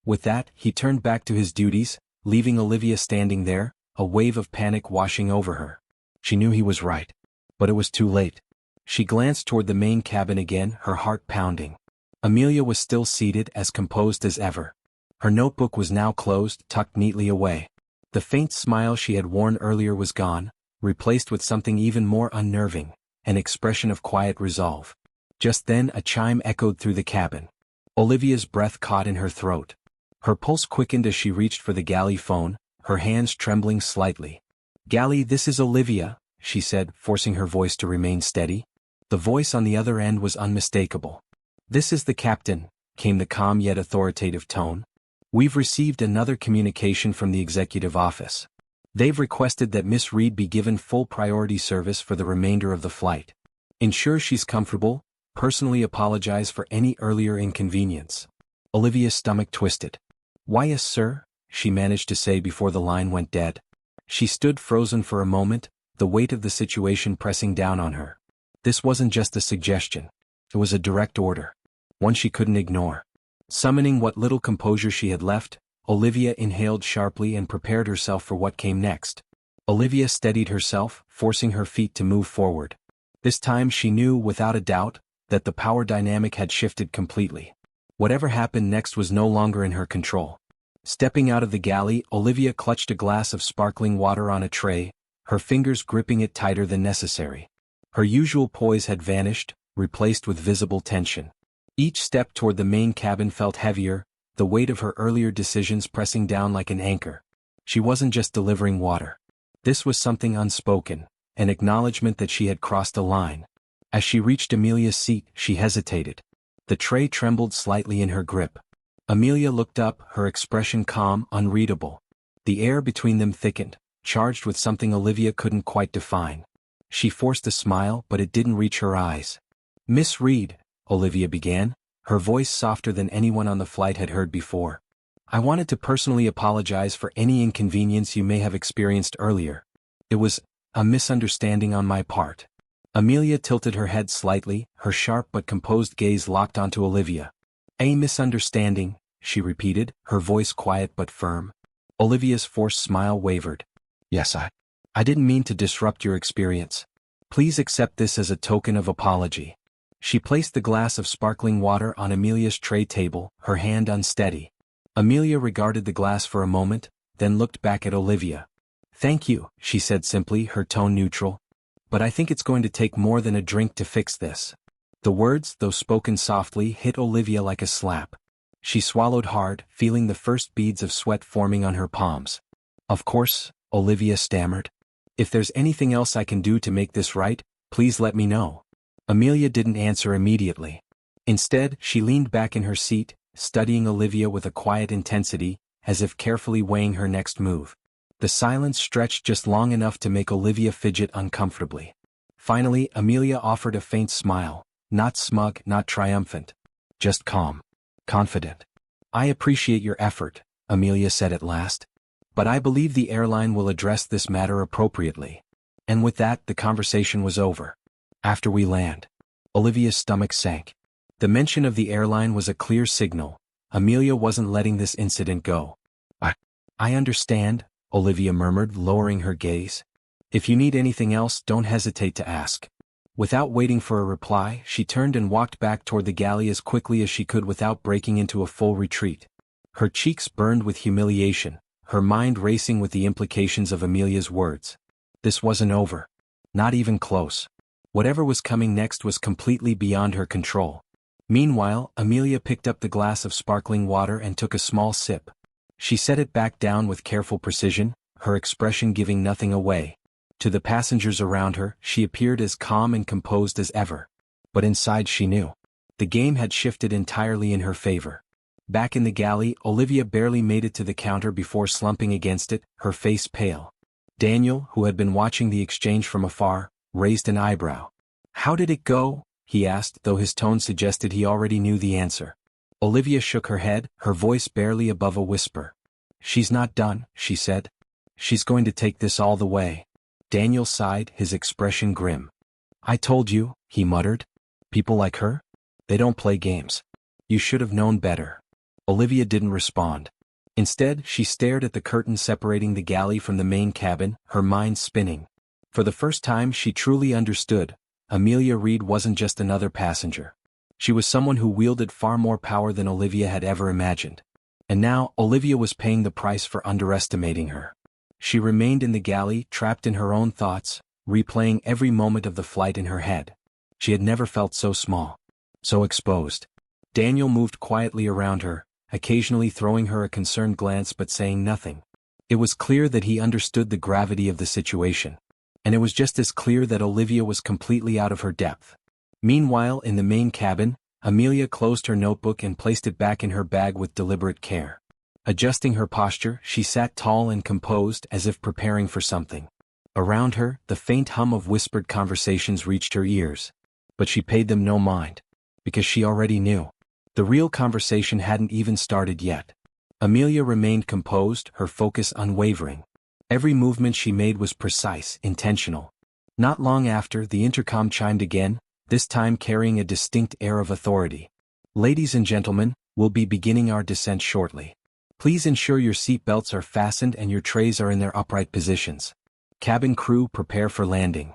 With that, he turned back to his duties, leaving Olivia standing there, a wave of panic washing over her. She knew he was right. But it was too late. She glanced toward the main cabin again, her heart pounding. Amelia was still seated, as composed as ever. Her notebook was now closed, tucked neatly away. The faint smile she had worn earlier was gone, replaced with something even more unnerving, an expression of quiet resolve. Just then a chime echoed through the cabin. Olivia's breath caught in her throat. Her pulse quickened as she reached for the galley phone, her hands trembling slightly. Galley, this is Olivia, she said, forcing her voice to remain steady. The voice on the other end was unmistakable. This is the captain, came the calm yet authoritative tone. We've received another communication from the executive office. They've requested that Miss Reed be given full priority service for the remainder of the flight. Ensure she's comfortable, personally apologize for any earlier inconvenience. Olivia's stomach twisted. Why, yes, sir, she managed to say before the line went dead. She stood frozen for a moment, the weight of the situation pressing down on her. This wasn't just a suggestion. It was a direct order. One she couldn't ignore. Summoning what little composure she had left, Olivia inhaled sharply and prepared herself for what came next. Olivia steadied herself, forcing her feet to move forward. This time she knew, without a doubt, that the power dynamic had shifted completely. Whatever happened next was no longer in her control. Stepping out of the galley, Olivia clutched a glass of sparkling water on a tray, her fingers gripping it tighter than necessary. Her usual poise had vanished, replaced with visible tension. Each step toward the main cabin felt heavier, the weight of her earlier decisions pressing down like an anchor. She wasn't just delivering water. This was something unspoken, an acknowledgement that she had crossed a line. As she reached Amelia's seat, she hesitated. The tray trembled slightly in her grip. Amelia looked up, her expression calm, unreadable. The air between them thickened, charged with something Olivia couldn't quite define. She forced a smile, but it didn't reach her eyes. Miss Reed, Olivia began, her voice softer than anyone on the flight had heard before. I wanted to personally apologize for any inconvenience you may have experienced earlier. It was a misunderstanding on my part. Amelia tilted her head slightly, her sharp but composed gaze locked onto Olivia. A misunderstanding, she repeated, her voice quiet but firm. Olivia's forced smile wavered. Yes, I didn't mean to disrupt your experience. Please accept this as a token of apology. She placed the glass of sparkling water on Amelia's tray table, her hand unsteady. Amelia regarded the glass for a moment, then looked back at Olivia. Thank you, she said simply, her tone neutral. But I think it's going to take more than a drink to fix this. The words, though spoken softly, hit Olivia like a slap. She swallowed hard, feeling the first beads of sweat forming on her palms. Of course, Olivia stammered. If there's anything else I can do to make this right, please let me know. Amelia didn't answer immediately. Instead, she leaned back in her seat, studying Olivia with a quiet intensity, as if carefully weighing her next move. The silence stretched just long enough to make Olivia fidget uncomfortably. Finally, Amelia offered a faint smile, not smug, not triumphant. Just calm. Confident. I appreciate your effort, Amelia said at last. But I believe the airline will address this matter appropriately. And with that, the conversation was over. After we land. Olivia's stomach sank. The mention of the airline was a clear signal. Amelia wasn't letting this incident go. I understand, Olivia murmured, lowering her gaze. If you need anything else, don't hesitate to ask. Without waiting for a reply, she turned and walked back toward the galley as quickly as she could without breaking into a full retreat. Her cheeks burned with humiliation, her mind racing with the implications of Amelia's words. This wasn't over. Not even close. Whatever was coming next was completely beyond her control. Meanwhile, Amelia picked up the glass of sparkling water and took a small sip. She set it back down with careful precision, her expression giving nothing away. To the passengers around her, she appeared as calm and composed as ever. But inside she knew. The game had shifted entirely in her favor. Back in the galley, Olivia barely made it to the counter before slumping against it, her face pale. Daniel, who had been watching the exchange from afar, raised an eyebrow. "How did it go?" he asked, though his tone suggested he already knew the answer. Olivia shook her head, her voice barely above a whisper. "She's not done," she said. "She's going to take this all the way." Daniel sighed, his expression grim. "I told you," he muttered. "People like her? They don't play games. You should have known better." Olivia didn't respond. Instead, she stared at the curtain separating the galley from the main cabin, her mind spinning. For the first time she truly understood. Amelia Reed wasn't just another passenger. She was someone who wielded far more power than Olivia had ever imagined. And now, Olivia was paying the price for underestimating her. She remained in the galley, trapped in her own thoughts, replaying every moment of the flight in her head. She had never felt so small, so exposed. Daniel moved quietly around her, occasionally throwing her a concerned glance but saying nothing. It was clear that he understood the gravity of the situation. And it was just as clear that Olivia was completely out of her depth. Meanwhile, in the main cabin, Amelia closed her notebook and placed it back in her bag with deliberate care. Adjusting her posture, she sat tall and composed as if preparing for something. Around her, the faint hum of whispered conversations reached her ears. But she paid them no mind. Because she already knew. The real conversation hadn't even started yet. Amelia remained composed, her focus unwavering. Every movement she made was precise, intentional. Not long after, the intercom chimed again, this time carrying a distinct air of authority. "Ladies and gentlemen, we'll be beginning our descent shortly. Please ensure your seat belts are fastened and your trays are in their upright positions. Cabin crew, prepare for landing."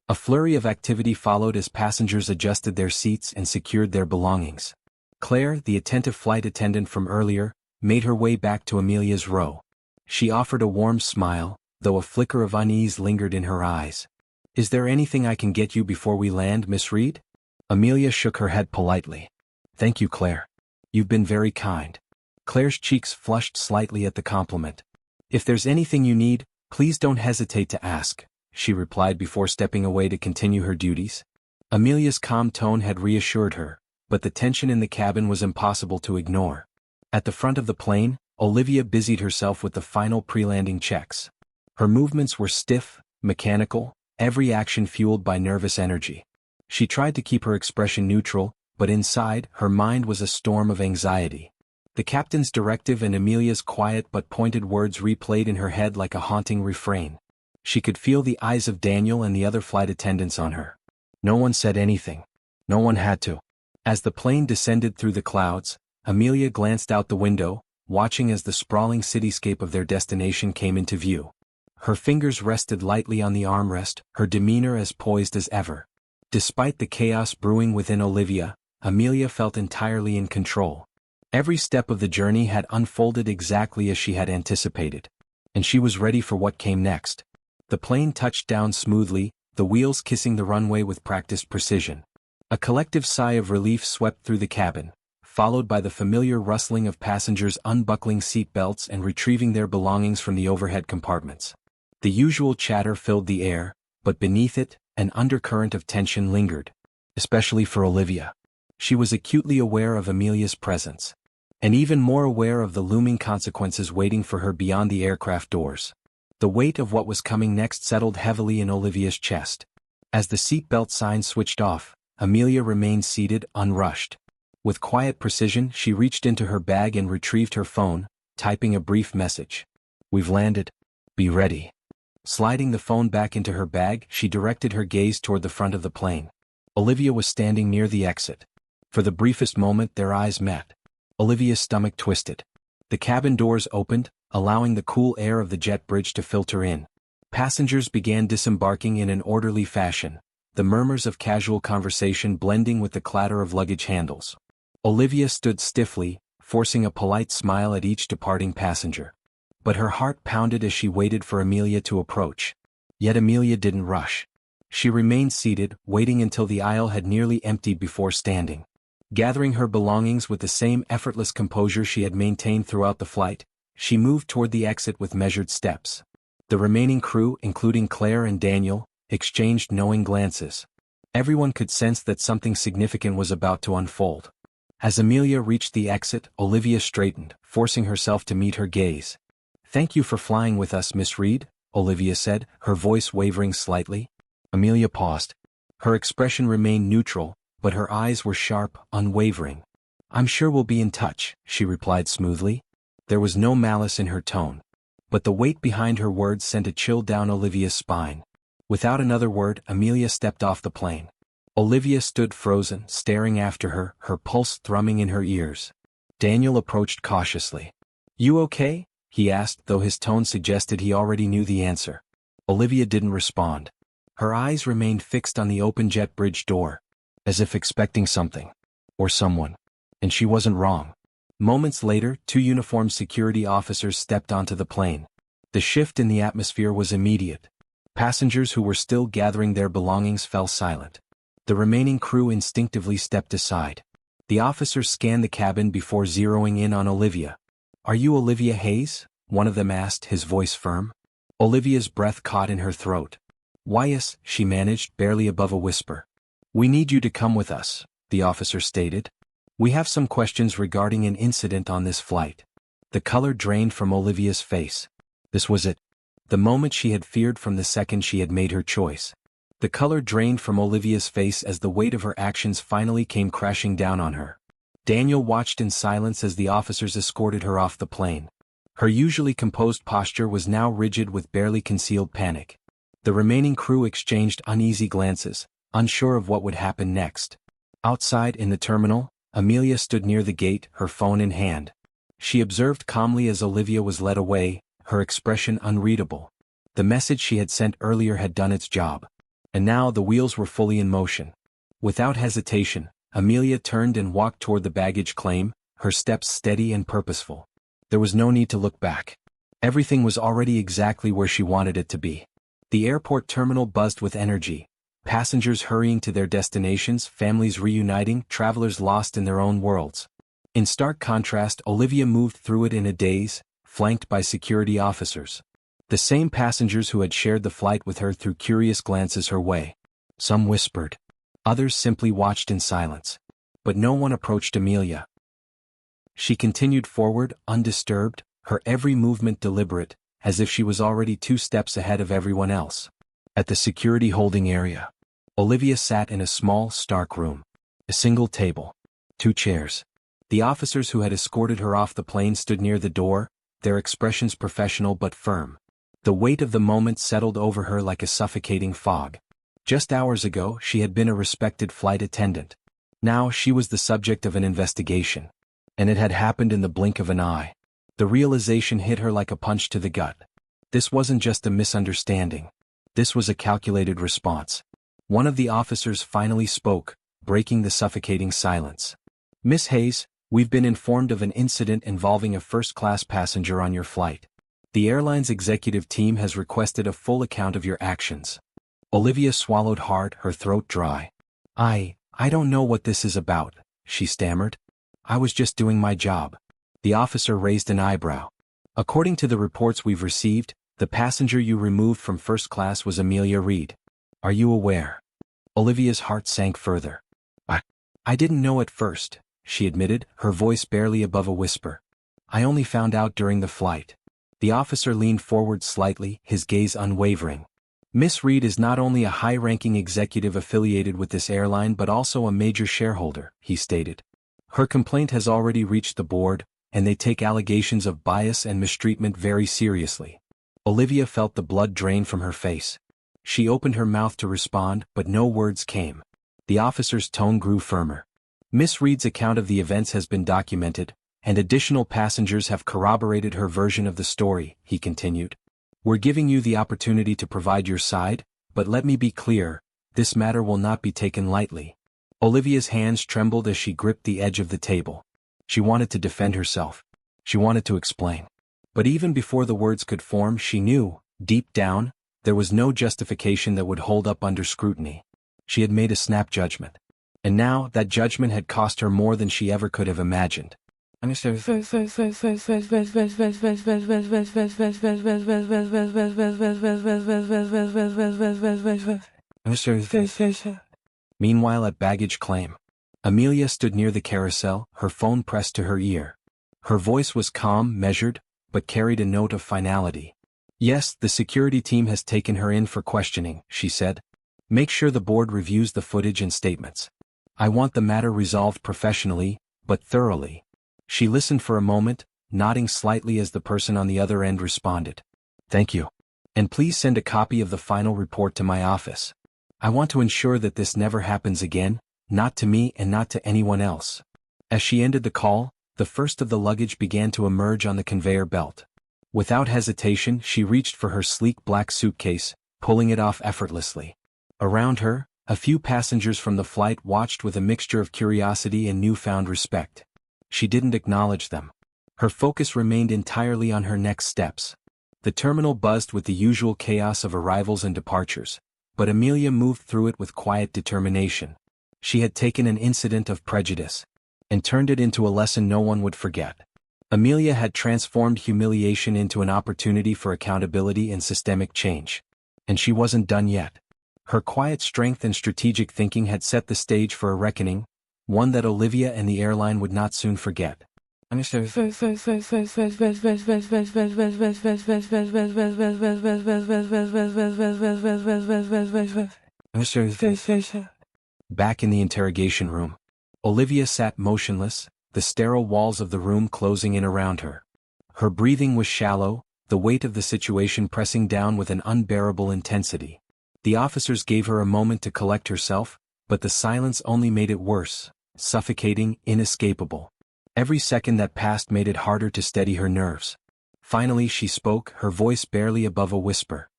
A flurry of activity followed as passengers adjusted their seats and secured their belongings. Claire, the attentive flight attendant from earlier, made her way back to Amelia's row. She offered a warm smile, though a flicker of unease lingered in her eyes. "Is there anything I can get you before we land, Miss Reed?" Amelia shook her head politely. "Thank you, Claire. You've been very kind." Claire's cheeks flushed slightly at the compliment. "If there's anything you need, please don't hesitate to ask," she replied before stepping away to continue her duties. Amelia's calm tone had reassured her, but the tension in the cabin was impossible to ignore. At the front of the plane, Olivia busied herself with the final pre-landing checks. Her movements were stiff, mechanical, every action fueled by nervous energy. She tried to keep her expression neutral, but inside, her mind was a storm of anxiety. The captain's directive and Amelia's quiet but pointed words replayed in her head like a haunting refrain. She could feel the eyes of Daniel and the other flight attendants on her. No one said anything. No one had to. As the plane descended through the clouds, Amelia glanced out the window, watching as the sprawling cityscape of their destination came into view. Her fingers rested lightly on the armrest, her demeanor as poised as ever. Despite the chaos brewing within Olivia, Amelia felt entirely in control. Every step of the journey had unfolded exactly as she had anticipated. And she was ready for what came next. The plane touched down smoothly, the wheels kissing the runway with practiced precision. A collective sigh of relief swept through the cabin, followed by the familiar rustling of passengers unbuckling seat belts and retrieving their belongings from the overhead compartments. The usual chatter filled the air, but beneath it, an undercurrent of tension lingered. Especially for Olivia. She was acutely aware of Amelia's presence. And even more aware of the looming consequences waiting for her beyond the aircraft doors. The weight of what was coming next settled heavily in Olivia's chest. As the seatbelt sign switched off, Amelia remained seated, unrushed. With quiet precision, she reached into her bag and retrieved her phone, typing a brief message. "We've landed. Be ready." Sliding the phone back into her bag, she directed her gaze toward the front of the plane. Olivia was standing near the exit. For the briefest moment their eyes met. Olivia's stomach twisted. The cabin doors opened, allowing the cool air of the jet bridge to filter in. Passengers began disembarking in an orderly fashion, the murmurs of casual conversation blending with the clatter of luggage handles. Olivia stood stiffly, forcing a polite smile at each departing passenger. But her heart pounded as she waited for Amelia to approach. Yet Amelia didn't rush. She remained seated, waiting until the aisle had nearly emptied before standing. Gathering her belongings with the same effortless composure she had maintained throughout the flight, she moved toward the exit with measured steps. The remaining crew, including Claire and Daniel, exchanged knowing glances. Everyone could sense that something significant was about to unfold. As Amelia reached the exit, Olivia straightened, forcing herself to meet her gaze. "Thank you for flying with us, Miss Reed," Olivia said, her voice wavering slightly. Amelia paused. Her expression remained neutral, but her eyes were sharp, unwavering. "I'm sure we'll be in touch," she replied smoothly. There was no malice in her tone. But the weight behind her words sent a chill down Olivia's spine. Without another word, Amelia stepped off the plane. Olivia stood frozen, staring after her, her pulse thrumming in her ears. Daniel approached cautiously. "You okay?" he asked, though his tone suggested he already knew the answer. Olivia didn't respond. Her eyes remained fixed on the open jet bridge door, as if expecting something. Or someone. And she wasn't wrong. Moments later, 2 uniformed security officers stepped onto the plane. The shift in the atmosphere was immediate. Passengers who were still gathering their belongings fell silent. The remaining crew instinctively stepped aside. The officers scanned the cabin before zeroing in on Olivia. "Are you Olivia Hayes?" one of them asked, his voice firm. Olivia's breath caught in her throat. "Why, yes," she managed, barely above a whisper. "We need you to come with us," the officer stated. "We have some questions regarding an incident on this flight." The color drained from Olivia's face. This was it. The moment she had feared from the second she had made her choice. The color drained from Olivia's face as the weight of her actions finally came crashing down on her. Daniel watched in silence as the officers escorted her off the plane. Her usually composed posture was now rigid with barely concealed panic. The remaining crew exchanged uneasy glances, unsure of what would happen next. Outside in the terminal, Amelia stood near the gate, her phone in hand. She observed calmly as Olivia was led away, her expression unreadable. The message she had sent earlier had done its job. And now the wheels were fully in motion. Without hesitation, Amelia turned and walked toward the baggage claim, her steps steady and purposeful. There was no need to look back. Everything was already exactly where she wanted it to be. The airport terminal buzzed with energy. Passengers hurrying to their destinations, families reuniting, travelers lost in their own worlds. In stark contrast, Olivia moved through it in a daze, flanked by security officers. The same passengers who had shared the flight with her threw curious glances her way. Some whispered. Others simply watched in silence. But no one approached Amelia. She continued forward, undisturbed, her every movement deliberate, as if she was already 2 steps ahead of everyone else. At the security holding area, Olivia sat in a small, stark room. A single table. 2 chairs. The officers who had escorted her off the plane stood near the door, their expressions professional but firm. The weight of the moment settled over her like a suffocating fog. Just hours ago, she had been a respected flight attendant. Now she was the subject of an investigation. And it had happened in the blink of an eye. The realization hit her like a punch to the gut. This wasn't just a misunderstanding. This was a calculated response. One of the officers finally spoke, breaking the suffocating silence. "Miss Hayes, we've been informed of an incident involving a first-class passenger on your flight. The airline's executive team has requested a full account of your actions." Olivia swallowed hard, her throat dry. I don't know what this is about," she stammered. "I was just doing my job." The officer raised an eyebrow. "According to the reports we've received, the passenger you removed from first class was Amelia Reed. Are you aware?" Olivia's heart sank further. I didn't know at first," she admitted, her voice barely above a whisper. "I only found out during the flight." The officer leaned forward slightly, his gaze unwavering. "Miss Reed is not only a high-ranking executive affiliated with this airline but also a major shareholder," he stated. "Her complaint has already reached the board, and they take allegations of bias and mistreatment very seriously." Olivia felt the blood drain from her face. She opened her mouth to respond, but no words came. The officer's tone grew firmer. Miss Reed's account of the events has been documented, and additional passengers have corroborated her version of the story, he continued. We're giving you the opportunity to provide your side, but let me be clear, this matter will not be taken lightly. Olivia's hands trembled as she gripped the edge of the table. She wanted to defend herself. She wanted to explain. But even before the words could form, she knew, deep down, there was no justification that would hold up under scrutiny. She had made a snap judgment. And now, that judgment had cost her more than she ever could have imagined. Meanwhile at baggage claim, Amelia stood near the carousel, her phone pressed to her ear. Her voice was calm, measured, but carried a note of finality. Yes, the security team has taken her in for questioning, she said. Make sure the board reviews the footage and statements. I want the matter resolved professionally, but thoroughly. She listened for a moment, nodding slightly as the person on the other end responded. Thank you. And please send a copy of the final report to my office. I want to ensure that this never happens again, not to me and not to anyone else. As she ended the call, the first of the luggage began to emerge on the conveyor belt. Without hesitation, she reached for her sleek black suitcase, pulling it off effortlessly. Around her, a few passengers from the flight watched with a mixture of curiosity and newfound respect. She didn't acknowledge them. Her focus remained entirely on her next steps. The terminal buzzed with the usual chaos of arrivals and departures, but Amelia moved through it with quiet determination. She had taken an incident of prejudice and turned it into a lesson no one would forget. Amelia had transformed humiliation into an opportunity for accountability and systemic change. And she wasn't done yet. Her quiet strength and strategic thinking had set the stage for a reckoning, one that Olivia and the airline would not soon forget. Back in the interrogation room, Olivia sat motionless, the sterile walls of the room closing in around her. Her breathing was shallow, the weight of the situation pressing down with an unbearable intensity. The officers gave her a moment to collect herself, but the silence only made it worse, suffocating, inescapable. Every second that passed made it harder to steady her nerves. Finally she spoke, her voice barely above a whisper.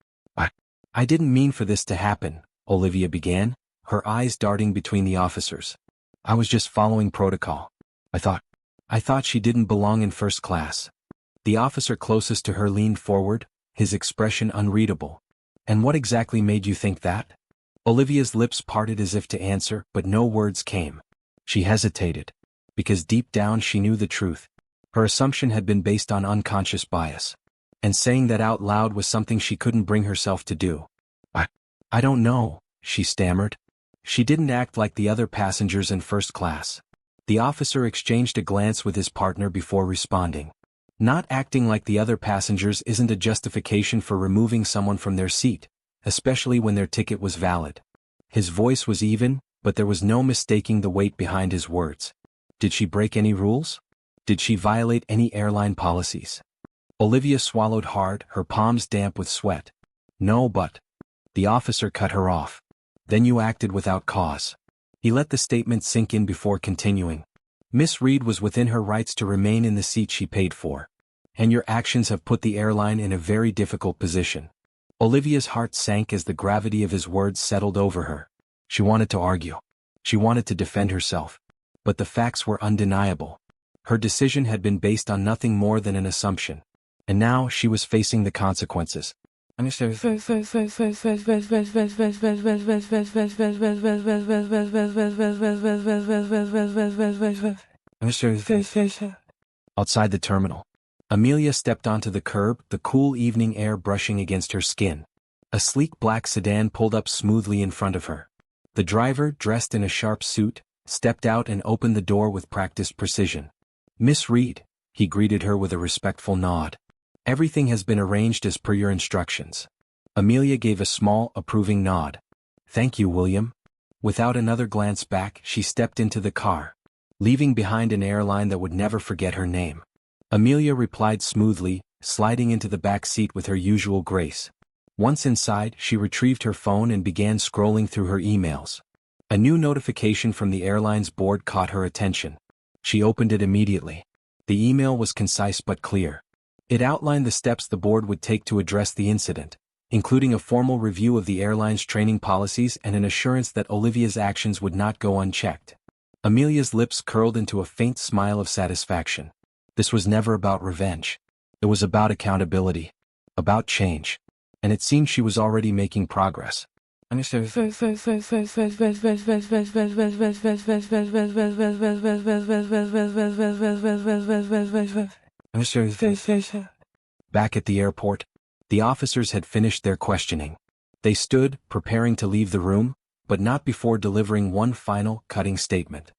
I didn't mean for this to happen, Olivia began, her eyes darting between the officers. I was just following protocol. I thought she didn't belong in first class. The officer closest to her leaned forward, his expression unreadable. And what exactly made you think that? Olivia's lips parted as if to answer, but no words came. She hesitated. Because deep down she knew the truth. Her assumption had been based on unconscious bias. And saying that out loud was something she couldn't bring herself to do. I don't know, she stammered. She didn't act like the other passengers in first class. The officer exchanged a glance with his partner before responding. Not acting like the other passengers isn't a justification for removing someone from their seat, especially when their ticket was valid. His voice was even, but there was no mistaking the weight behind his words. Did she break any rules? Did she violate any airline policies? Olivia swallowed hard, her palms damp with sweat. No, but... The officer cut her off. Then you acted without cause. He let the statement sink in before continuing. Miss Reed was within her rights to remain in the seat she paid for. And your actions have put the airline in a very difficult position. Olivia's heart sank as the gravity of his words settled over her. She wanted to argue. She wanted to defend herself. But the facts were undeniable. Her decision had been based on nothing more than an assumption. And now she was facing the consequences. Outside the terminal, Amelia stepped onto the curb, the cool evening air brushing against her skin. A sleek black sedan pulled up smoothly in front of her. The driver, dressed in a sharp suit, stepped out and opened the door with practiced precision. Miss Reed, he greeted her with a respectful nod. Everything has been arranged as per your instructions. Amelia gave a small, approving nod. Thank you, William. Without another glance back, she stepped into the car, leaving behind an airline that would never forget her name. Amelia replied smoothly, sliding into the back seat with her usual grace. Once inside, she retrieved her phone and began scrolling through her emails. A new notification from the airline's board caught her attention. She opened it immediately. The email was concise but clear. It outlined the steps the board would take to address the incident, including a formal review of the airline's training policies and an assurance that Olivia's actions would not go unchecked. Amelia's lips curled into a faint smile of satisfaction. This was never about revenge. It was about accountability, about change, and it seemed she was already making progress. Back at the airport, the officers had finished their questioning. They stood, preparing to leave the room, but not before delivering one final, cutting statement.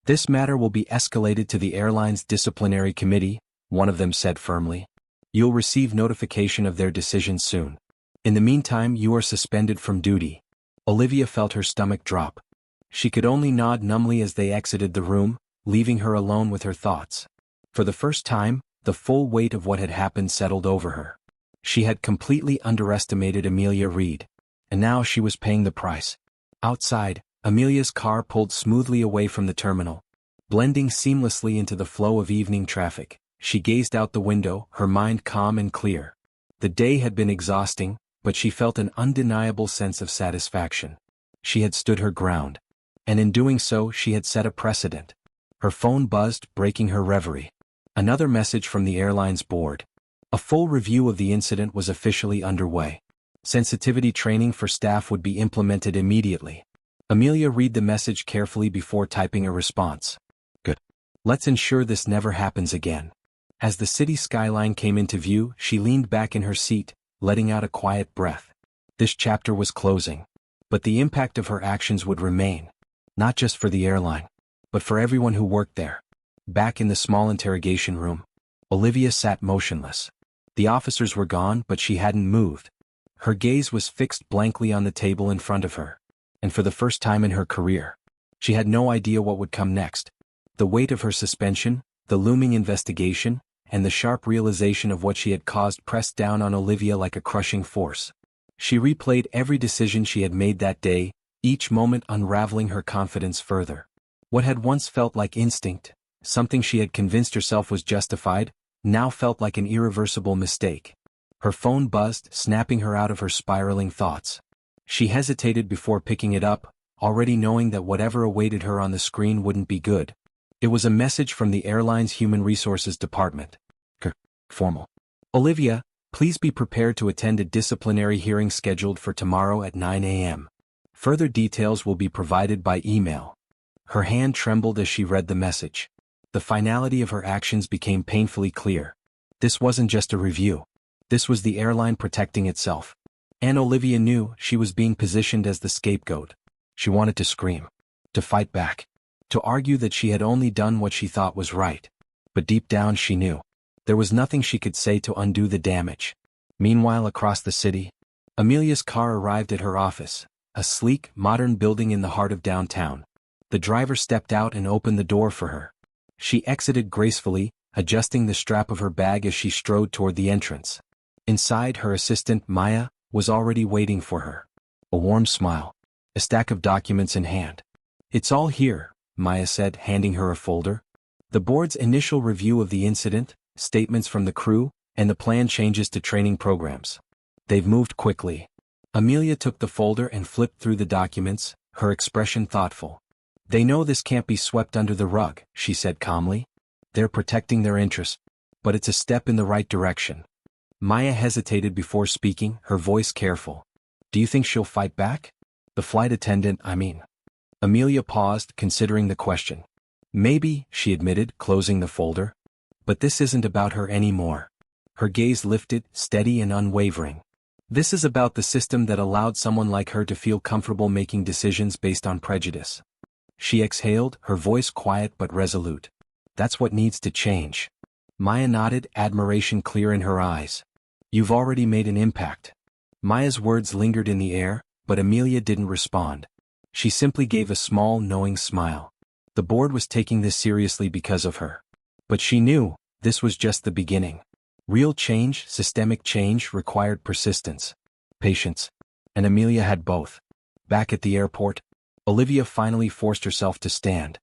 "This matter will be escalated to the airline's disciplinary committee," one of them said firmly. "You'll receive notification of their decision soon. In the meantime, you are suspended from duty." Olivia felt her stomach drop. She could only nod numbly as they exited the room, leaving her alone with her thoughts. For the first time, the full weight of what had happened settled over her. She had completely underestimated Amelia Reed, and now she was paying the price. Outside, Amelia's car pulled smoothly away from the terminal. Blending seamlessly into the flow of evening traffic, she gazed out the window, her mind calm and clear. The day had been exhausting, but she felt an undeniable sense of satisfaction. She had stood her ground, and in doing so she had set a precedent. Her phone buzzed, breaking her reverie. Another message from the airline's board. A full review of the incident was officially underway. Sensitivity training for staff would be implemented immediately. Amelia read the message carefully before typing a response. "Good. Let's ensure this never happens again." As the city skyline came into view, she leaned back in her seat, letting out a quiet breath. This chapter was closing, but the impact of her actions would remain, not just for the airline, but for everyone who worked there. Back in the small interrogation room, Olivia sat motionless. The officers were gone, but she hadn't moved. Her gaze was fixed blankly on the table in front of her, and for the first time in her career, she had no idea what would come next. The weight of her suspension, the looming investigation, and the sharp realization of what she had caused pressed down on Olivia like a crushing force. She replayed every decision she had made that day, each moment unraveling her confidence further. What had once felt like instinct, something she had convinced herself was justified, now felt like an irreversible mistake. Her phone buzzed, snapping her out of her spiraling thoughts. She hesitated before picking it up, already knowing that whatever awaited her on the screen wouldn't be good. It was a message from the airline's Human Resources Department. Formal. "Olivia, please be prepared to attend a disciplinary hearing scheduled for tomorrow at 9 a.m. Further details will be provided by email." Her hand trembled as she read the message. The finality of her actions became painfully clear. This wasn't just a review. This was the airline protecting itself. And Olivia knew she was being positioned as the scapegoat. She wanted to scream, to fight back, to argue that she had only done what she thought was right. But deep down she knew there was nothing she could say to undo the damage. Meanwhile, across the city, Amelia's car arrived at her office, a sleek, modern building in the heart of downtown. The driver stepped out and opened the door for her. She exited gracefully, adjusting the strap of her bag as she strode toward the entrance. Inside, her assistant, Maya, was already waiting for her. A warm smile, a stack of documents in hand. "It's all here," Maya said, handing her a folder. The board's initial review of the incident, statements from the crew, and the planned changes to training programs. They've moved quickly. Amelia took the folder and flipped through the documents, her expression thoughtful. "They know this can't be swept under the rug," she said calmly. "They're protecting their interests, but it's a step in the right direction." Maya hesitated before speaking, her voice careful. "Do you think she'll fight back? The flight attendant, I mean." Amelia paused, considering the question. "Maybe," she admitted, closing the folder. "But this isn't about her anymore." Her gaze lifted, steady and unwavering. "This is about the system that allowed someone like her to feel comfortable making decisions based on prejudice." She exhaled, her voice quiet but resolute. "That's what needs to change." Maya nodded, admiration clear in her eyes. "You've already made an impact." Maya's words lingered in the air, but Amelia didn't respond. She simply gave a small, knowing smile. The board was taking this seriously because of her. But she knew this was just the beginning. Real change, systemic change, required persistence, patience, and Amelia had both. Back at the airport, Olivia finally forced herself to stand.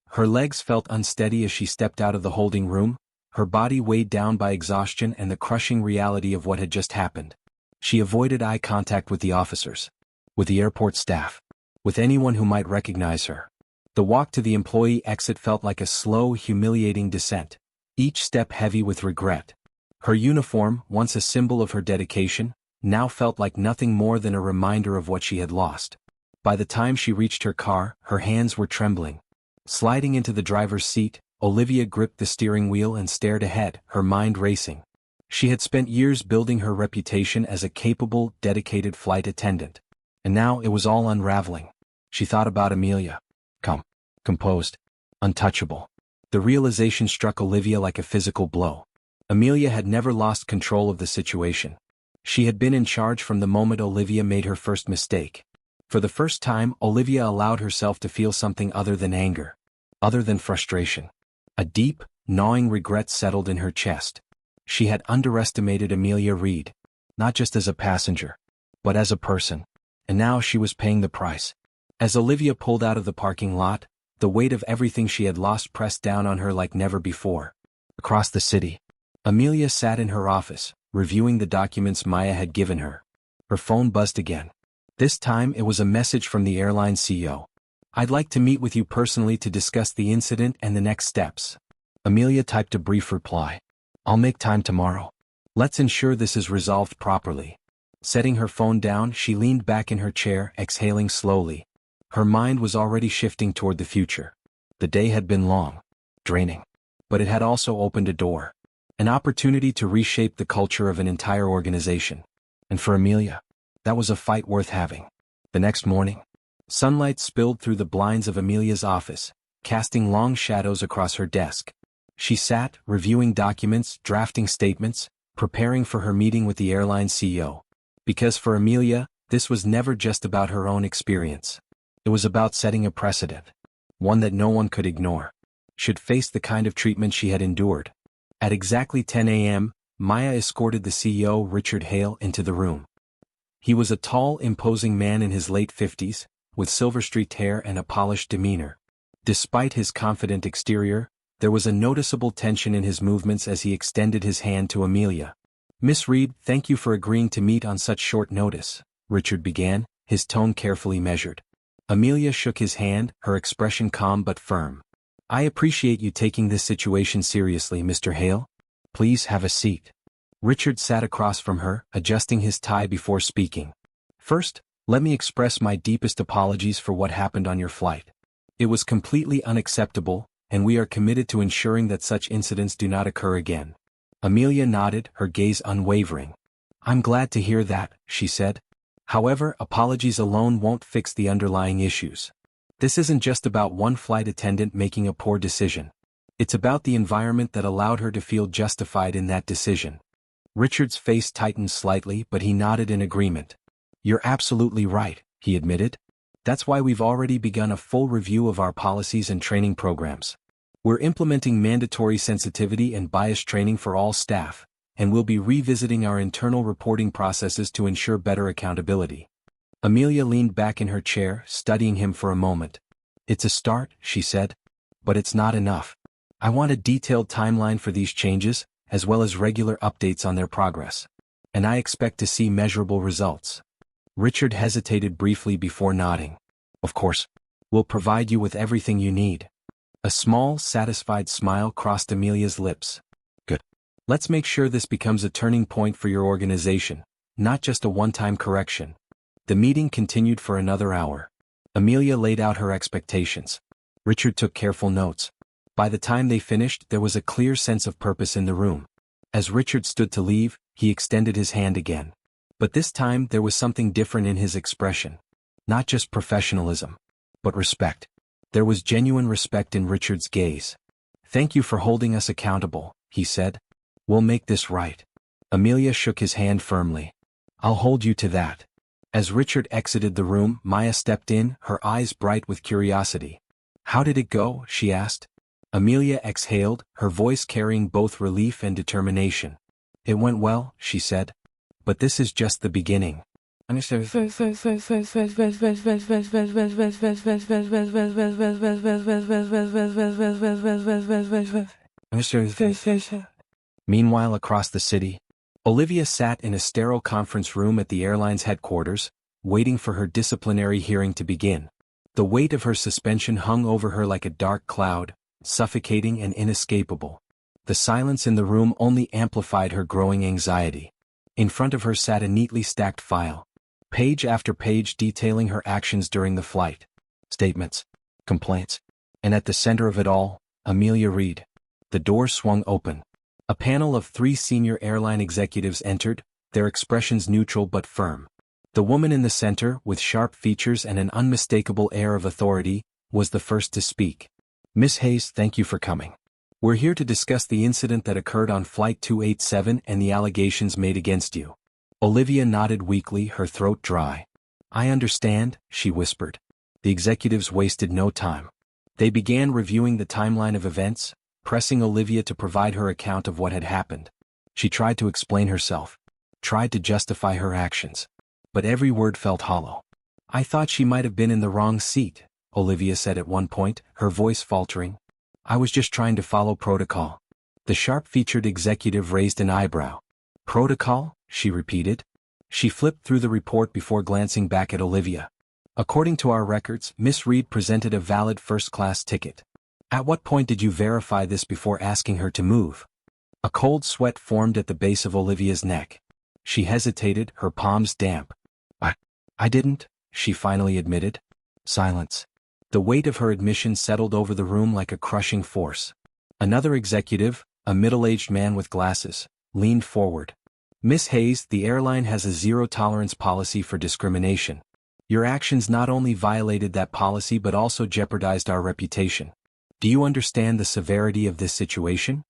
Her legs felt unsteady as she stepped out of the holding room, her body weighed down by exhaustion and the crushing reality of what had just happened. She avoided eye contact with the officers, with the airport staff, with anyone who might recognize her. The walk to the employee exit felt like a slow, humiliating descent, each step heavy with regret. Her uniform, once a symbol of her dedication, now felt like nothing more than a reminder of what she had lost. By the time she reached her car, her hands were trembling. Sliding into the driver's seat, Olivia gripped the steering wheel and stared ahead, her mind racing. She had spent years building her reputation as a capable, dedicated flight attendant. And now it was all unraveling. She thought about Amelia. Composed. Untouchable. The realization struck Olivia like a physical blow. Amelia had never lost control of the situation. She had been in charge from the moment Olivia made her first mistake. For the first time, Olivia allowed herself to feel something other than anger. Other than frustration. A deep, gnawing regret settled in her chest. She had underestimated Amelia Reed, not just as a passenger, but as a person. And now she was paying the price. As Olivia pulled out of the parking lot, the weight of everything she had lost pressed down on her like never before. Across the city, Amelia sat in her office, reviewing the documents Maya had given her. Her phone buzzed again. This time it was a message from the airline CEO. "I'd like to meet with you personally to discuss the incident and the next steps." Amelia typed a brief reply. "I'll make time tomorrow. Let's ensure this is resolved properly." Setting her phone down, she leaned back in her chair, exhaling slowly. Her mind was already shifting toward the future. The day had been long, draining. But it had also opened a door. An opportunity to reshape the culture of an entire organization. And for Amelia, that was a fight worth having. The next morning, sunlight spilled through the blinds of Amelia's office, casting long shadows across her desk. She sat, reviewing documents, drafting statements, preparing for her meeting with the airline CEO. Because for Amelia, this was never just about her own experience. It was about setting a precedent. One that no one could ignore. Should face the kind of treatment she had endured. At exactly 10 a.m., Maya escorted the CEO, Richard Hale, into the room. He was a tall, imposing man in his late 50s, with silver-streaked hair and a polished demeanor. Despite his confident exterior, there was a noticeable tension in his movements as he extended his hand to Amelia. "Miss Reed, thank you for agreeing to meet on such short notice," Richard began, his tone carefully measured. Amelia shook his hand, her expression calm but firm. "I appreciate you taking this situation seriously, Mr. Hale. Please have a seat." Richard sat across from her, adjusting his tie before speaking. "First, let me express my deepest apologies for what happened on your flight. It was completely unacceptable, and we are committed to ensuring that such incidents do not occur again." Amelia nodded, her gaze unwavering. "I'm glad to hear that," she said. "However, apologies alone won't fix the underlying issues. This isn't just about one flight attendant making a poor decision. It's about the environment that allowed her to feel justified in that decision." Richard's face tightened slightly, but he nodded in agreement. "You're absolutely right," he admitted. "That's why we've already begun a full review of our policies and training programs. We're implementing mandatory sensitivity and bias training for all staff, and we'll be revisiting our internal reporting processes to ensure better accountability." Amelia leaned back in her chair, studying him for a moment. "It's a start," she said. "But it's not enough. I want a detailed timeline for these changes, as well as regular updates on their progress. And I expect to see measurable results." Richard hesitated briefly before nodding. "Of course. We'll provide you with everything you need." A small, satisfied smile crossed Amelia's lips. "Good. Let's make sure this becomes a turning point for your organization, not just a one-time correction." The meeting continued for another hour. Amelia laid out her expectations. Richard took careful notes. By the time they finished, there was a clear sense of purpose in the room. As Richard stood to leave, he extended his hand again. But this time there was something different in his expression. Not just professionalism, but respect. There was genuine respect in Richard's gaze. "Thank you for holding us accountable," he said. "We'll make this right." Amelia shook his hand firmly. "I'll hold you to that." As Richard exited the room, Maya stepped in, her eyes bright with curiosity. "How did it go?" she asked. Amelia exhaled, her voice carrying both relief and determination. "It went well," she said. "But this is just the beginning. Meanwhile, across the city, Olivia sat in a sterile conference room at the airline's headquarters, waiting for her disciplinary hearing to begin. The weight of her suspension hung over her like a dark cloud, suffocating and inescapable. The silence in the room only amplified her growing anxiety. In front of her sat a neatly stacked file, page after page detailing her actions during the flight. Statements, complaints, and at the center of it all, Amelia Reed. The door swung open. A panel of 3 senior airline executives entered, their expressions neutral but firm. The woman in the center, with sharp features and an unmistakable air of authority, was the first to speak. "Miss Hayes, thank you for coming. We're here to discuss the incident that occurred on Flight 287 and the allegations made against you." Olivia nodded weakly, her throat dry. "I understand," she whispered. The executives wasted no time. They began reviewing the timeline of events, pressing Olivia to provide her account of what had happened. She tried to explain herself, tried to justify her actions. But every word felt hollow. "I thought she might have been in the wrong seat," Olivia said at one point, her voice faltering. "I was just trying to follow protocol." The sharp-featured executive raised an eyebrow. "Protocol?" she repeated. She flipped through the report before glancing back at Olivia. "According to our records, Miss Reed presented a valid first-class ticket. At what point did you verify this before asking her to move?" A cold sweat formed at the base of Olivia's neck. She hesitated, her palms damp. I didn't," she finally admitted. Silence. The weight of her admission settled over the room like a crushing force. Another executive, a middle-aged man with glasses, leaned forward. "Miss Hayes, the airline has a zero-tolerance policy for discrimination. Your actions not only violated that policy but also jeopardized our reputation. Do you understand the severity of this situation?"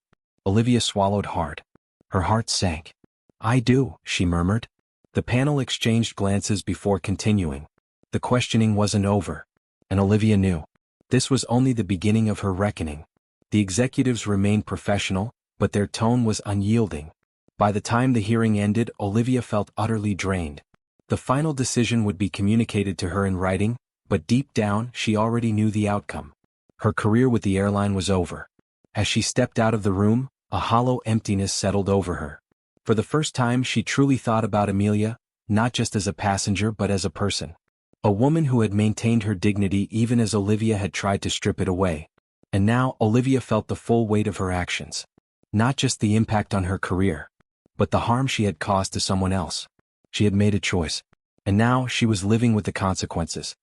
Olivia swallowed hard. Her heart sank. "I do," she murmured. The panel exchanged glances before continuing. The questioning wasn't over. And Olivia knew. This was only the beginning of her reckoning. The executives remained professional, but their tone was unyielding. By the time the hearing ended, Olivia felt utterly drained. The final decision would be communicated to her in writing, but deep down, she already knew the outcome. Her career with the airline was over. As she stepped out of the room, a hollow emptiness settled over her. For the first time, she truly thought about Amelia, not just as a passenger but as a person. A woman who had maintained her dignity even as Olivia had tried to strip it away. And now, Olivia felt the full weight of her actions. Not just the impact on her career, but the harm she had caused to someone else. She had made a choice. And now, she was living with the consequences.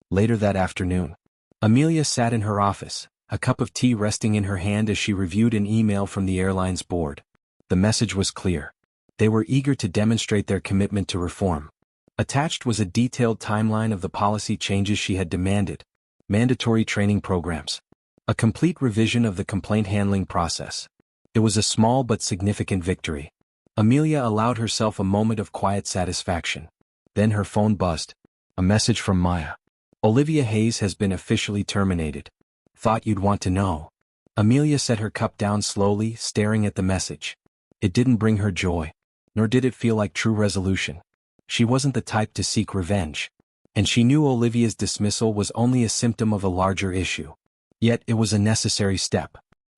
Later that afternoon, Amelia sat in her office, a cup of tea resting in her hand as she reviewed an email from the airline's board. The message was clear. They were eager to demonstrate their commitment to reform. Attached was a detailed timeline of the policy changes she had demanded, mandatory training programs, a complete revision of the complaint handling process. It was a small but significant victory. Amelia allowed herself a moment of quiet satisfaction. Then her phone buzzed. A message from Maya. "Olivia Hayes has been officially terminated. Thought you'd want to know." Amelia set her cup down slowly, staring at the message. It didn't bring her joy, nor did it feel like true resolution. She wasn't the type to seek revenge. And she knew Olivia's dismissal was only a symptom of a larger issue. Yet it was a necessary step.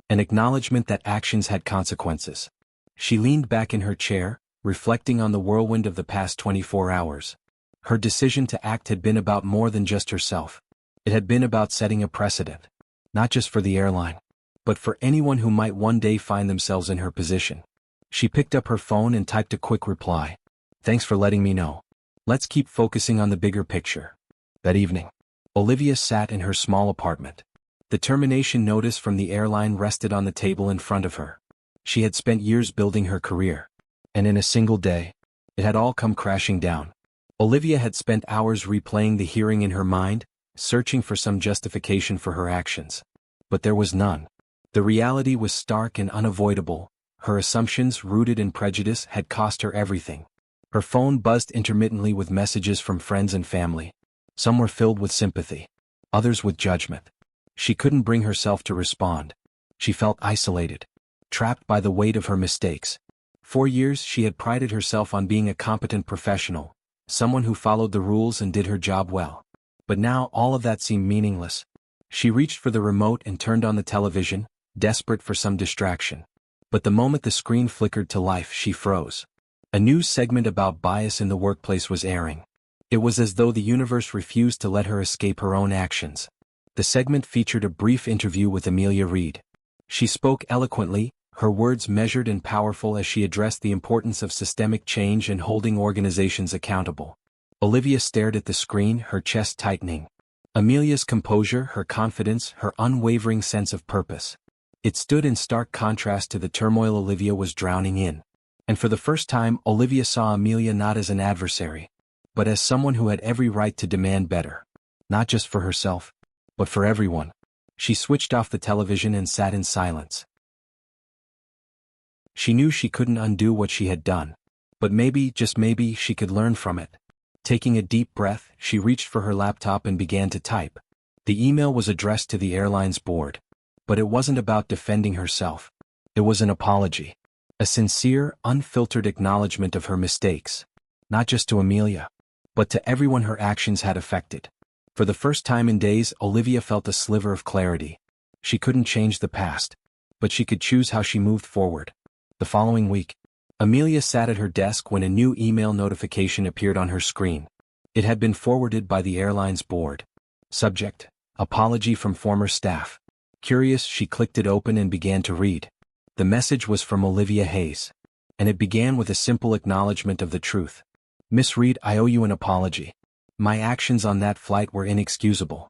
An acknowledgement that actions had consequences. She leaned back in her chair, reflecting on the whirlwind of the past 24 hours. Her decision to act had been about more than just herself. It had been about setting a precedent. Not just for the airline, but for anyone who might one day find themselves in her position. She picked up her phone and typed a quick reply. "Thanks for letting me know. Let's keep focusing on the bigger picture." That evening, Olivia sat in her small apartment. The termination notice from the airline rested on the table in front of her. She had spent years building her career. And in a single day, it had all come crashing down. Olivia had spent hours replaying the hearing in her mind, searching for some justification for her actions. But there was none. The reality was stark and unavoidable. Her assumptions, rooted in prejudice, had cost her everything. Her phone buzzed intermittently with messages from friends and family. Some were filled with sympathy. Others with judgment. She couldn't bring herself to respond. She felt isolated, trapped by the weight of her mistakes. For years she had prided herself on being a competent professional, someone who followed the rules and did her job well. But now all of that seemed meaningless. She reached for the remote and turned on the television, desperate for some distraction. But the moment the screen flickered to life, she froze. A news segment about bias in the workplace was airing. It was as though the universe refused to let her escape her own actions. The segment featured a brief interview with Amelia Reed. She spoke eloquently, her words measured and powerful as she addressed the importance of systemic change and holding organizations accountable. Olivia stared at the screen, her chest tightening. Amelia's composure, her confidence, her unwavering sense of purpose. It stood in stark contrast to the turmoil Olivia was drowning in. And for the first time, Olivia saw Amelia not as an adversary, but as someone who had every right to demand better. Not just for herself, but for everyone. She switched off the television and sat in silence. She knew she couldn't undo what she had done, but maybe, just maybe, she could learn from it. Taking a deep breath, she reached for her laptop and began to type. The email was addressed to the airline's board. But it wasn't about defending herself. It was an apology. A sincere, unfiltered acknowledgement of her mistakes. Not just to Amelia, but to everyone her actions had affected. For the first time in days, Olivia felt a sliver of clarity. She couldn't change the past, but she could choose how she moved forward. The following week, Amelia sat at her desk when a new email notification appeared on her screen. It had been forwarded by the airline's board. Subject: Apology from former staff. Curious, she clicked it open and began to read. The message was from Olivia Hayes, and it began with a simple acknowledgement of the truth. Miss Reed, I owe you an apology. My actions on that flight were inexcusable.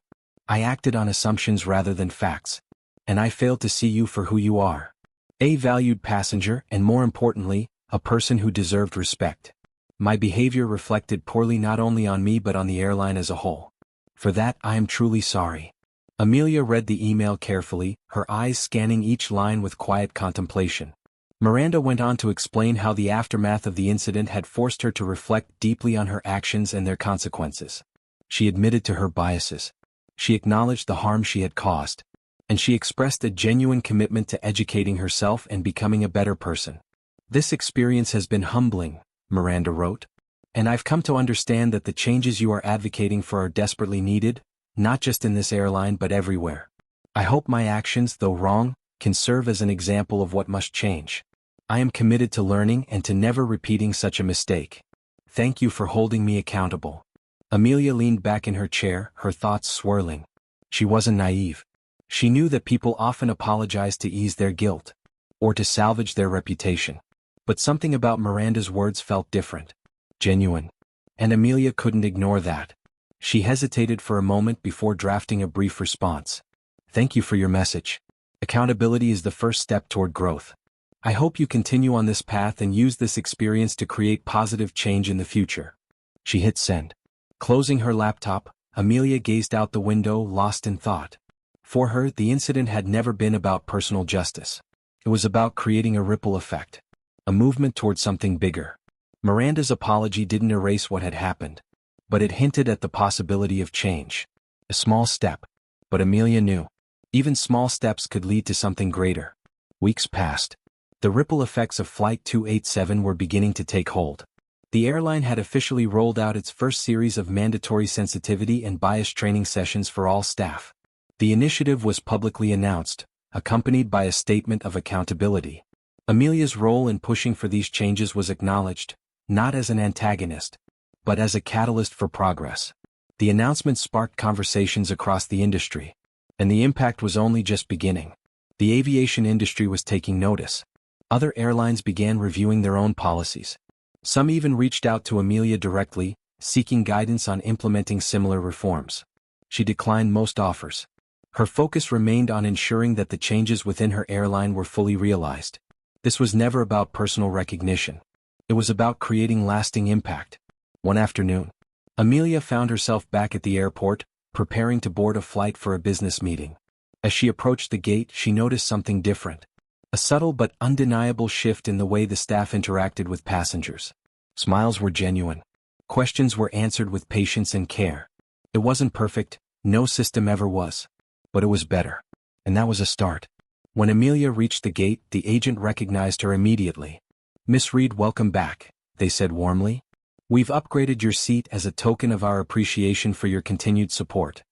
I acted on assumptions rather than facts, and I failed to see you for who you are. A valued passenger, and more importantly, a person who deserved respect. My behavior reflected poorly not only on me but on the airline as a whole. For that, I am truly sorry. Amelia read the email carefully, her eyes scanning each line with quiet contemplation. Miranda went on to explain how the aftermath of the incident had forced her to reflect deeply on her actions and their consequences. She admitted to her biases. She acknowledged the harm she had caused. And she expressed a genuine commitment to educating herself and becoming a better person. This experience has been humbling, Miranda wrote. And I've come to understand that the changes you are advocating for are desperately needed, not just in this airline but everywhere. I hope my actions, though wrong, can serve as an example of what must change. I am committed to learning and to never repeating such a mistake. Thank you for holding me accountable. Amelia leaned back in her chair, her thoughts swirling. She wasn't naive. She knew that people often apologize to ease their guilt, or to salvage their reputation. But something about Miranda's words felt different. Genuine. And Amelia couldn't ignore that. She hesitated for a moment before drafting a brief response. Thank you for your message. Accountability is the first step toward growth. I hope you continue on this path and use this experience to create positive change in the future. She hit send. Closing her laptop, Amelia gazed out the window, lost in thought. For her, the incident had never been about personal justice. It was about creating a ripple effect. A movement toward something bigger. Miranda's apology didn't erase what had happened, but it hinted at the possibility of change. A small step. But Amelia knew. Even small steps could lead to something greater. Weeks passed. The ripple effects of Flight 287 were beginning to take hold. The airline had officially rolled out its first series of mandatory sensitivity and bias training sessions for all staff. The initiative was publicly announced, accompanied by a statement of accountability. Amelia's role in pushing for these changes was acknowledged, not as an antagonist, but as a catalyst for progress. The announcement sparked conversations across the industry, and the impact was only just beginning. The aviation industry was taking notice. Other airlines began reviewing their own policies. Some even reached out to Amelia directly, seeking guidance on implementing similar reforms. She declined most offers. Her focus remained on ensuring that the changes within her airline were fully realized. This was never about personal recognition. It was about creating lasting impact. One afternoon, Amelia found herself back at the airport, preparing to board a flight for a business meeting. As she approached the gate, she noticed something different. A subtle but undeniable shift in the way the staff interacted with passengers. Smiles were genuine. Questions were answered with patience and care. It wasn't perfect, no system ever was. but it was better. And that was a start. When Amelia reached the gate, the agent recognized her immediately. "Miss Reed, welcome back," they said warmly. "We've upgraded your seat as a token of our appreciation for your continued support."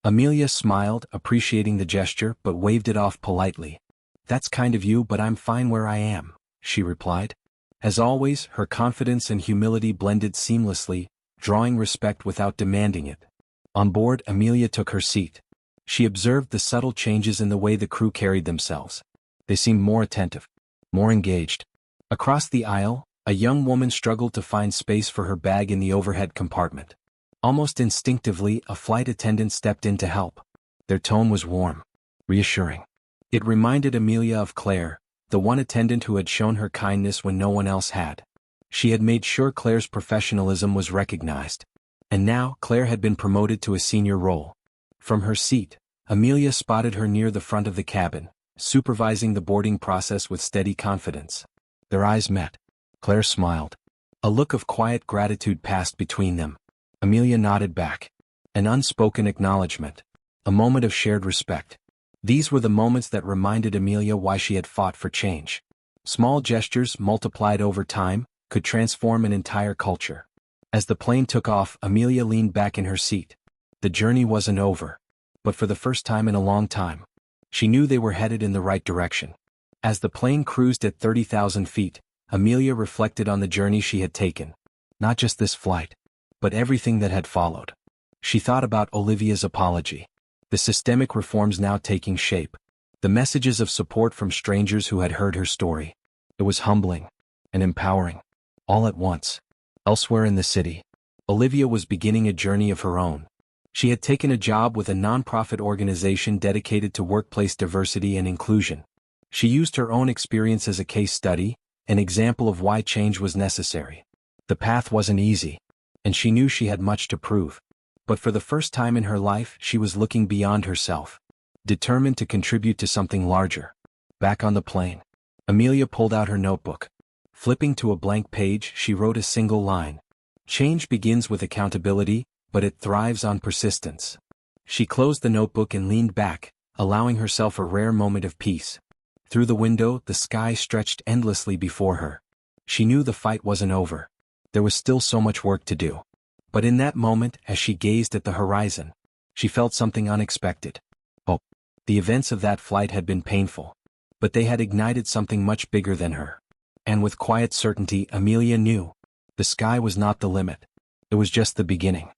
Amelia smiled, appreciating the gesture, but waved it off politely. "That's kind of you, but I'm fine where I am," she replied. As always, her confidence and humility blended seamlessly, drawing respect without demanding it. On board, Amelia took her seat. She observed the subtle changes in the way the crew carried themselves. They seemed more attentive, more engaged. Across the aisle, a young woman struggled to find space for her bag in the overhead compartment. Almost instinctively, a flight attendant stepped in to help. Their tone was warm, reassuring. It reminded Amelia of Claire, the one attendant who had shown her kindness when no one else had. She had made sure Claire's professionalism was recognized. And now, Claire had been promoted to a senior role. From her seat, Amelia spotted her near the front of the cabin, supervising the boarding process with steady confidence. Their eyes met. Claire smiled. A look of quiet gratitude passed between them. Amelia nodded back. An unspoken acknowledgement. A moment of shared respect. These were the moments that reminded Amelia why she had fought for change. Small gestures, multiplied over time, could transform an entire culture. As the plane took off, Amelia leaned back in her seat. The journey wasn't over. But for the first time in a long time, she knew they were headed in the right direction. As the plane cruised at 30,000 feet, Amelia reflected on the journey she had taken. Not just this flight, but everything that had followed. She thought about Olivia's apology. The systemic reforms now taking shape. The messages of support from strangers who had heard her story. It was humbling and empowering. All at once. Elsewhere in the city, Olivia was beginning a journey of her own. She had taken a job with a nonprofit organization dedicated to workplace diversity and inclusion. She used her own experience as a case study, an example of why change was necessary. The path wasn't easy, and she knew she had much to prove. But for the first time in her life, she was looking beyond herself, determined to contribute to something larger. Back on the plane, Amelia pulled out her notebook. Flipping to a blank page, she wrote a single line. "Change begins with accountability, but it thrives on persistence." She closed the notebook and leaned back, allowing herself a rare moment of peace. Through the window, the sky stretched endlessly before her. She knew the fight wasn't over. There was still so much work to do. But in that moment, as she gazed at the horizon, she felt something unexpected. Hope. The events of that flight had been painful, but they had ignited something much bigger than her. And with quiet certainty, Amelia knew. The sky was not the limit. It was just the beginning.